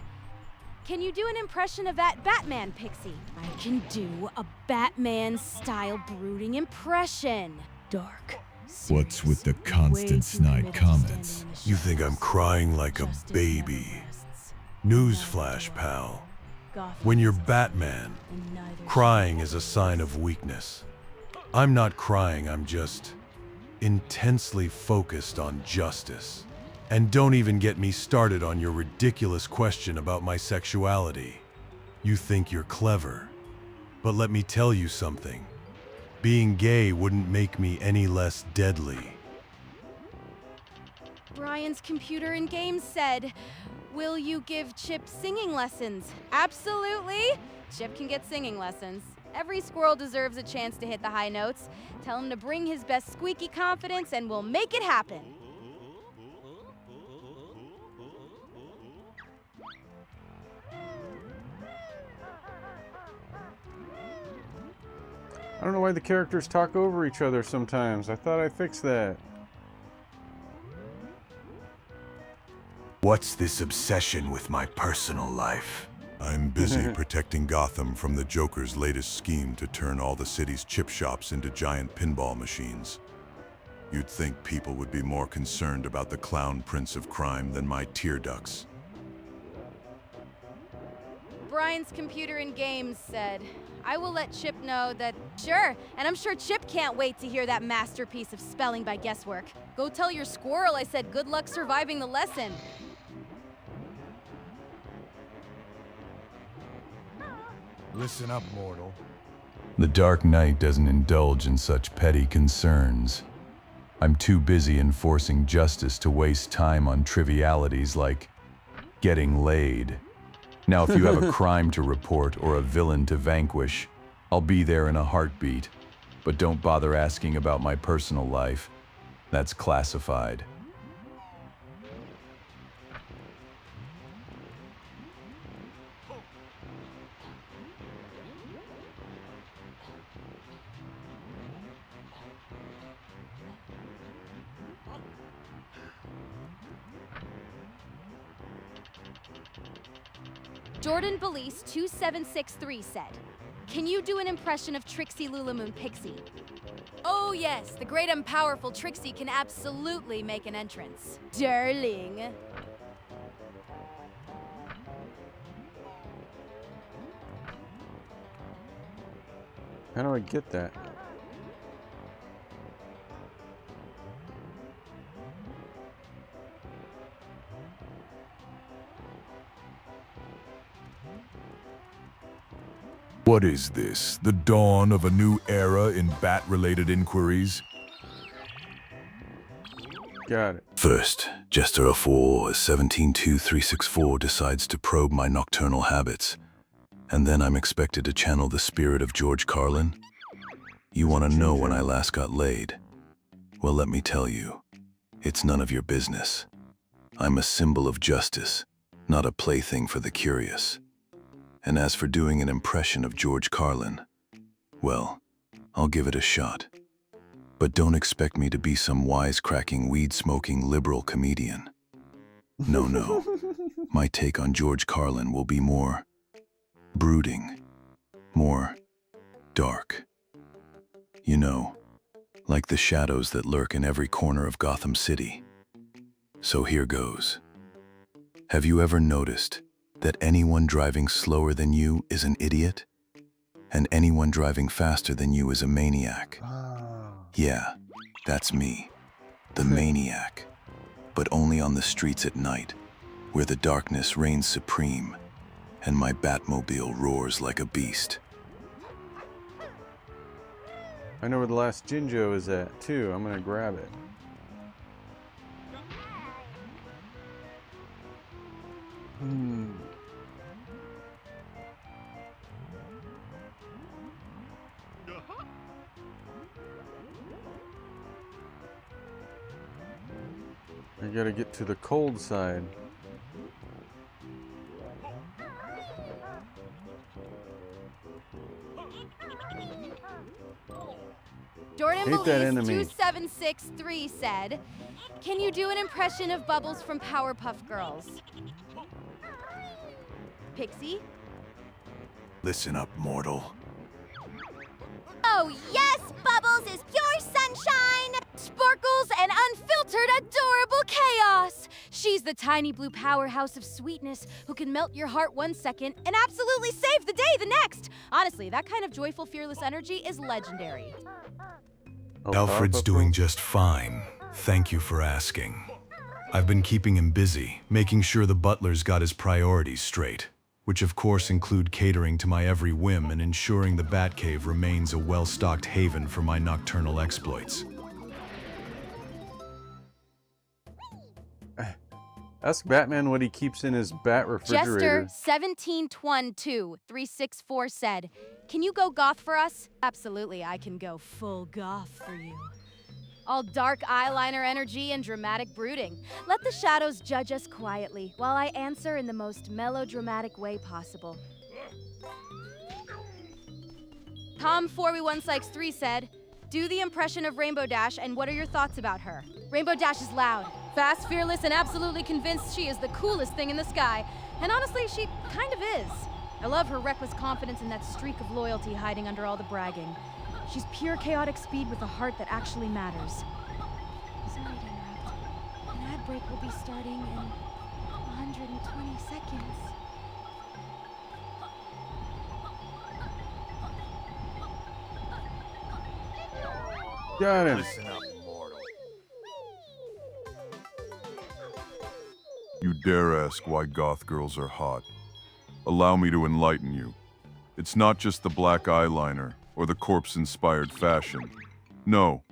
"Can you do an impression of that Batman, Pixie?" I can do a Batman-style brooding impression. Dark. What's with the constant snide comments? You think I'm crying like a baby? Newsflash, pal. When you're Batman, crying is a sign of weakness. I'm not crying, I'm just intensely focused on justice. And don't even get me started on your ridiculous question about my sexuality. You think you're clever. But let me tell you something. Being gay wouldn't make me any less deadly. Brian's Computer and Games said, "Will you give Chip singing lessons?" Absolutely! Chip can get singing lessons. Every squirrel deserves a chance to hit the high notes. Tell him to bring his best squeaky confidence and we'll make it happen. I don't know why the characters talk over each other sometimes. I thought I fixed that. What's this obsession with my personal life? I'm busy protecting Gotham from the Joker's latest scheme to turn all the city's chip shops into giant pinball machines. You'd think people would be more concerned about the clown prince of crime than my tear ducts. Brian's Computer and Games said, "I will let Chip know that..." Sure, and I'm sure Chip can't wait to hear that masterpiece of spelling by guesswork. Go tell your squirrel I said good luck surviving the lesson. Listen up, mortal. The Dark Knight doesn't indulge in such petty concerns. I'm too busy enforcing justice to waste time on trivialities like getting laid. Now, if you have a crime to report or a villain to vanquish, I'll be there in a heartbeat. But don't bother asking about my personal life. That's classified. Jordan Belize 2763 said, "Can you do an impression of Trixie Lulamoon Pixie?" Oh yes, the great and powerful Trixie can absolutely make an entrance. Darling. How do I get that? What is this? The dawn of a new era in bat-related inquiries? Got it. First, Jester 04 172364 decides to probe my nocturnal habits. And then I'm expected to channel the spirit of George Carlin? You want to know when I last got laid? Well, let me tell you, it's none of your business. I'm a symbol of justice, not a plaything for the curious. And as for doing an impression of George Carlin, well, I'll give it a shot. But don't expect me to be some wisecracking, weed-smoking liberal comedian. No, no. My take on George Carlin will be more brooding, more dark. You know, like the shadows that lurk in every corner of Gotham City. So here goes. Have you ever noticed that anyone driving slower than you is an idiot? And anyone driving faster than you is a maniac? Yeah, that's me, the maniac. But only on the streets at night, where the darkness reigns supreme, and my Batmobile roars like a beast. I know where the last Jinjo is at, too. I'm gonna grab it. I gotta get to the cold side. Jordan Hate that Belize enemy. 2763 said, "Can you do an impression of Bubbles from Powerpuff Girls?" Pixie? Listen up, mortal. Oh, yes! Bubbles is pure sunshine! Sparkles and unfiltered adorable chaos! She's the tiny blue powerhouse of sweetness who can melt your heart one second and absolutely save the day the next! Honestly, that kind of joyful, fearless energy is legendary. Oh, Alfred's Powerpuff doing Girls? just fine. Thank you for asking. I've been keeping him busy, making sure the butler's got his priorities straight, which of course include catering to my every whim and ensuring the Batcave remains a well-stocked haven for my nocturnal exploits. Ask Batman what he keeps in his bat refrigerator. Jester 1722364 said, "Can you go goth for us?" Absolutely, I can go full goth for you. All dark eyeliner energy and dramatic brooding. Let the shadows judge us quietly while I answer in the most melodramatic way possible. Tom4v1Sykes3 said, "Do the impression of Rainbow Dash, and what are your thoughts about her?" Rainbow Dash is loud, fast, fearless, and absolutely convinced she is the coolest thing in the sky. And honestly, she kind of is. I love her reckless confidence and that streak of loyalty hiding under all the bragging. She's pure chaotic speed with a heart that actually matters. Sorry to interrupt. An ad break will be starting in 120 seconds. Got him. Listen up, mortal. You dare ask why goth girls are hot? Allow me to enlighten you. It's not just the black eyeliner or the corpse-inspired fashion. No,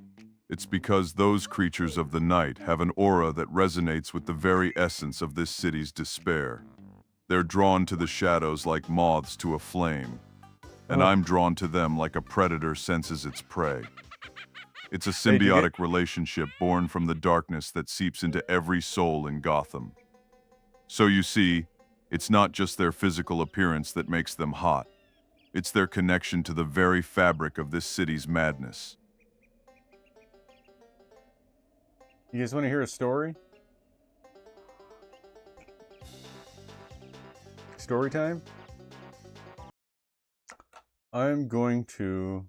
it's because those creatures of the night have an aura that resonates with the very essence of this city's despair. They're drawn to the shadows like moths to a flame, and I'm drawn to them like a predator senses its prey. It's a symbiotic relationship born from the darkness that seeps into every soul in Gotham. So you see, it's not just their physical appearance that makes them hot. It's their connection to the very fabric of this city's madness. You guys want to hear a story? Story time? I'm going to...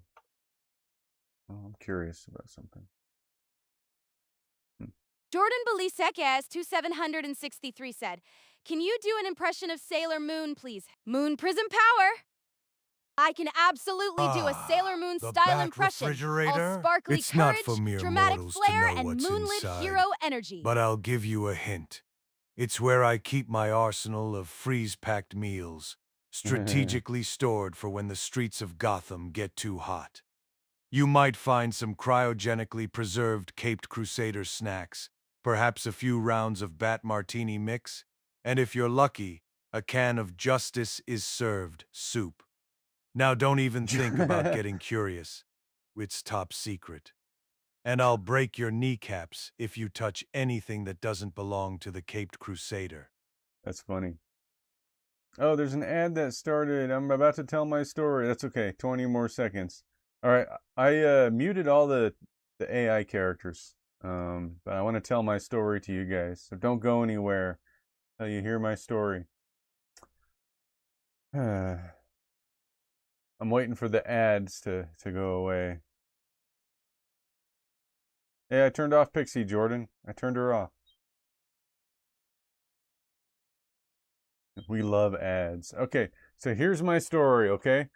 Oh, I'm curious about something. Jordan Belisekes 2763 said, "Can you do an impression of Sailor Moon, please? Moon Prism Power!" I can absolutely do a Sailor Moon the style bat impression. refrigerator? All sparkly It's not courage, for mere dramatic mortals to flair, know and what's moonlit inside. hero energy. But I'll give you a hint. It's where I keep my arsenal of freeze-packed meals, strategically stored for when the streets of Gotham get too hot. You might find some cryogenically preserved Caped Crusader snacks, perhaps a few rounds of Bat Martini mix, and if you're lucky, a can of Justice is Served soup. Now don't even think about getting curious. It's top secret. And I'll break your kneecaps if you touch anything that doesn't belong to the Caped Crusader. That's funny. Oh, there's an ad that started. I'm about to tell my story. That's okay. 20 more seconds. All right. I muted all the the AI characters. But I want to tell my story to you guys, so don't go anywhere until you hear my story. I'm waiting for the ads to go away. Hey, I turned off Pixie, Jordan. I turned her off. We love ads. Okay, so here's my story, okay?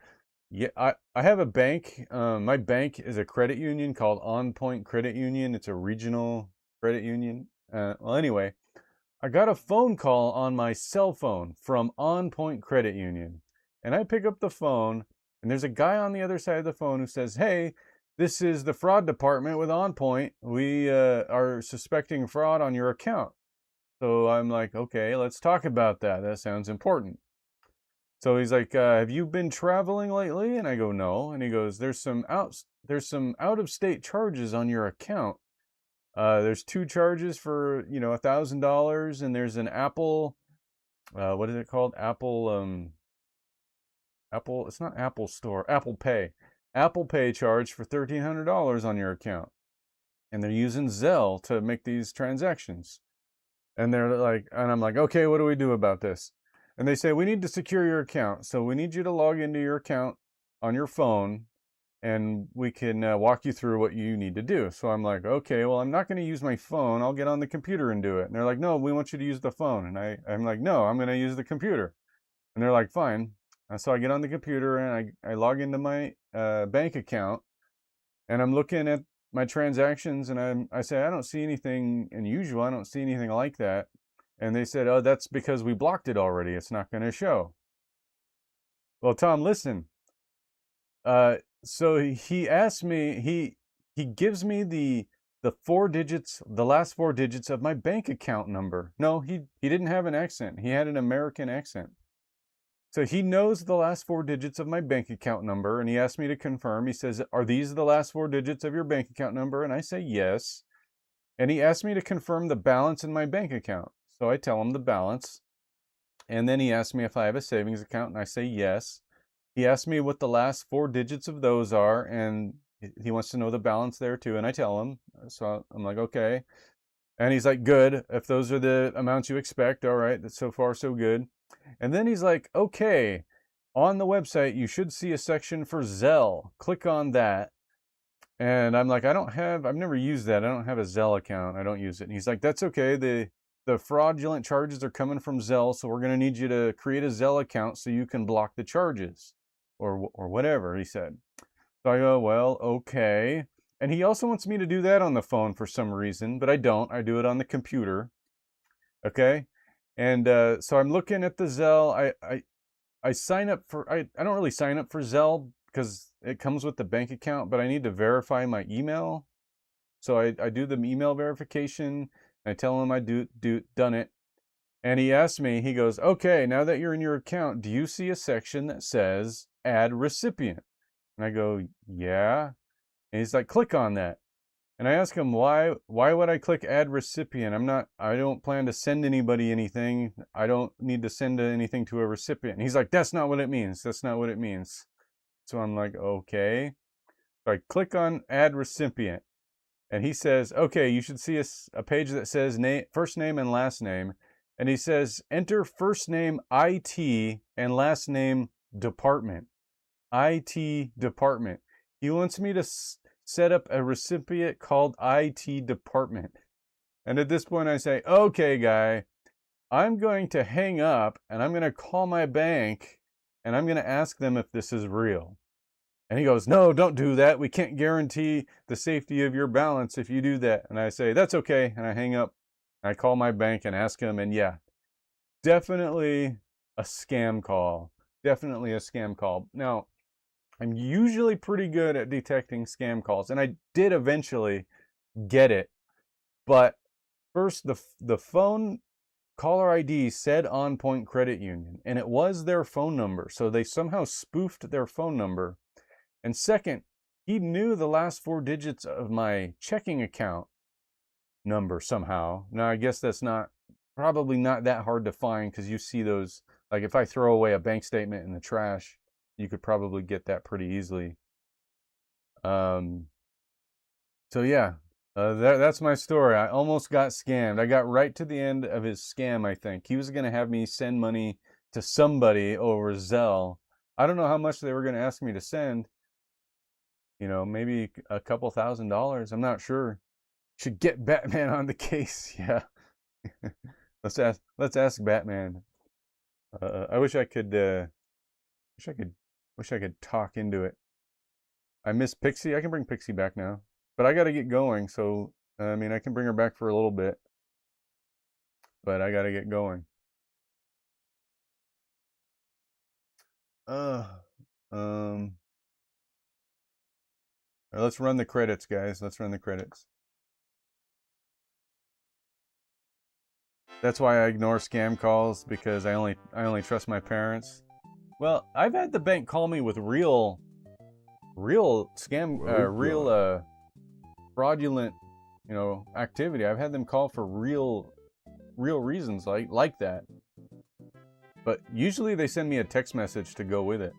Yeah, I have a bank. My bank is a credit union called On Point Credit Union. It's a regional credit union. Well, anyway, I got a phone call on my cell phone from On Point Credit Union. And I pick up the phone, and there's a guy on the other side of the phone who says, "Hey, this is the fraud department with On Point. We are suspecting fraud on your account." So I'm like, okay, let's talk about that. That sounds important. So he's like, have you been traveling lately? And I go, no. And he goes, there's some out-of-state charges on your account. There's 2 charges for, $1,000, and there's an Apple, what is it called? Apple, it's not Apple Store, Apple Pay. Apple Pay charge for $1,300 on your account. And they're using Zelle to make these transactions. And they're like, and I'm like, okay, what do we do about this? And they say, we need to secure your account. So we need you to log into your account on your phone, and we can walk you through what you need to do. So I'm like, okay, well, I'm not going to use my phone. I'll get on the computer and do it. And they're like, no, we want you to use the phone. And I'm like, no, I'm going to use the computer. And they're like, fine. And so I get on the computer and I log into my bank account, and I'm looking at my transactions, and I say, I don't see anything unusual. I don't see anything like that. And they said, oh, that's because we blocked it already. It's not going to show. Well, Tom, listen. So he asked me, he gives me the last 4 digits of my bank account number. No, he didn't have an accent. He had an American accent. So he knows the last 4 digits of my bank account number, and he asked me to confirm. He says, are these the last 4 digits of your bank account number? And I say, yes. And he asked me to confirm the balance in my bank account. So I tell him the balance. And then he asked me if I have a savings account, and I say, yes. He asked me what the last 4 digits of those are, and he wants to know the balance there too, and I tell him. So I'm like, okay. And he's like, good. If those are the amounts you expect, all right, that's so far so good. And then he's like, okay, on the website, you should see a section for Zelle. Click on that. And I'm like, I've never used that. I don't have a Zelle account. I don't use it. And he's like, that's okay. The fraudulent charges are coming from Zelle, so we're going to need you to create a Zelle account so you can block the charges, or whatever, he said. So I go, well, okay. And he also wants me to do that on the phone for some reason, but I don't. I do it on the computer. Okay? And so I'm looking at the Zelle. I sign up for, I don't really sign up for Zelle because it comes with the bank account, but I need to verify my email. So I do the email verification. I tell him I done it. And he asked me, he goes, okay, now that you're in your account, do you see a section that says add recipient? And I go, yeah. And he's like, click on that. And I ask him, why would I click add recipient? I don't plan to send anybody anything. I don't need to send anything to a recipient. And he's like, that's not what it means. That's not what it means. So I'm like, okay. So I click on add recipient. And he says, okay, you should see a page that says first name and last name. And he says, enter first name IT and last name department. IT department. He wants me to set up a recipient called IT department. And at this point I say, okay, guy, I'm going to hang up and I'm going to call my bank and I'm going to ask them if this is real. And he goes, no, don't do that. We can't guarantee the safety of your balance if you do that. And I say, that's okay. And I hang up. I call my bank and ask him. And yeah, definitely a scam call. Definitely a scam call. Now, I'm usually pretty good at detecting scam calls. And I did eventually get it. But first, the phone caller ID said On Point Credit Union. And it was their phone number. So they somehow spoofed their phone number. And second, he knew the last 4 digits of my checking account number somehow. Now, I guess that's probably not that hard to find because you see those, like if I throw away a bank statement in the trash, you could probably get that pretty easily. So yeah, that's my story. I almost got scammed. I got right to the end of his scam, I think. He was going to have me send money to somebody over Zelle. I don't know how much they were going to ask me to send. You know, maybe a couple $1,000s. I'm not sure. Should get Batman on the case. Yeah. Let's ask Batman. I wish I could talk into it. I miss Pixie. I can bring Pixie back now. But I got to get going, so I mean, I can bring her back for a little bit. But I got to get going. Let's run the credits, guys. Let's run the credits. That's why I ignore scam calls, because I only trust my parents. Well, I've had the bank call me with real scam, fraudulent, you know, activity. I've had them call for real reasons like that. But usually they send me a text message to go with it.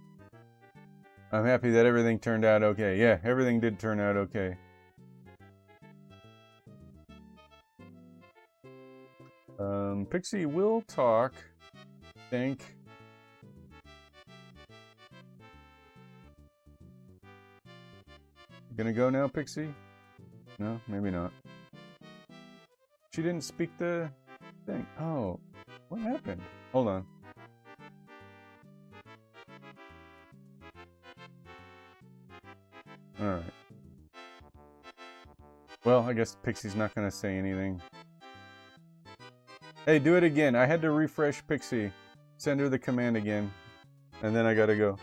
I'm happy that everything turned out okay. Yeah, everything did turn out okay. Pixie will talk, I think. Gonna go now, Pixie? No, maybe not. She didn't speak the thing. Oh, what happened? Hold on. Alright. Well, I guess Pixie's not gonna say anything. Hey, do it again. I had to refresh Pixie. Send her the command again. And then I gotta go.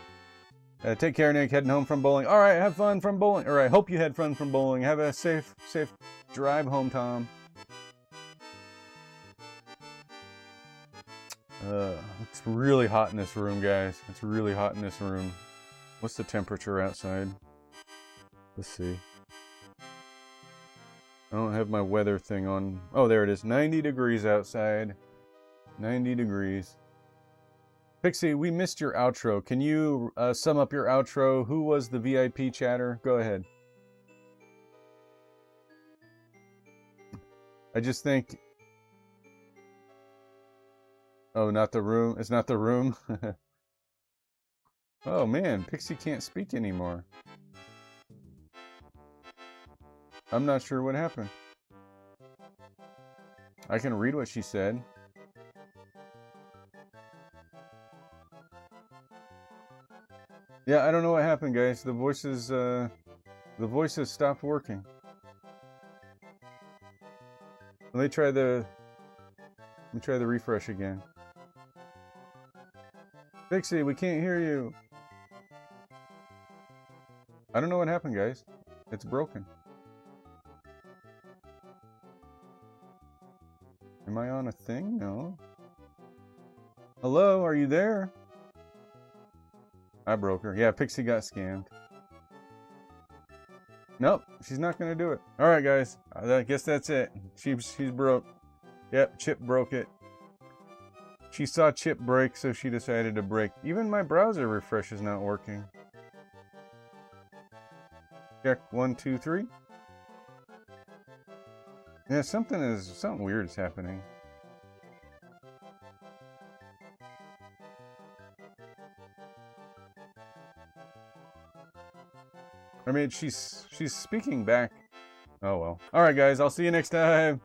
Take care, Nick. Heading home from bowling. Alright, have fun from bowling. Alright, hope you had fun from bowling. Have a safe drive home, Tom. It's really hot in this room, guys. It's really hot in this room. What's the temperature outside? Let's see. I don't have my weather thing on. Oh, there it is. 90 degrees outside. 90 degrees. Pixie, we missed your outro. Can you sum up your outro? Who was the VIP chatter? Go ahead. I just think... Oh, not the room. It's not the room. Oh, man. Pixie can't speak anymore. I'm not sure what happened. I can read what she said. Yeah, I don't know what happened, guys. The voices stopped working. Let me try the refresh again. Pixie, we can't hear you. I don't know what happened, guys. It's broken. Am I on a thing? No. Hello, are you there? I broke her. Yeah, Pixie got scammed. Nope, she's not gonna do it. Alright, guys. I guess that's it. She's broke. Yep, Chip broke it. She saw Chip break, so she decided to break. Even my browser refresh is not working. Check 1, 2, 3. Yeah, something weird is happening. I mean, she's speaking back. Oh well. All right, guys. I'll see you next time.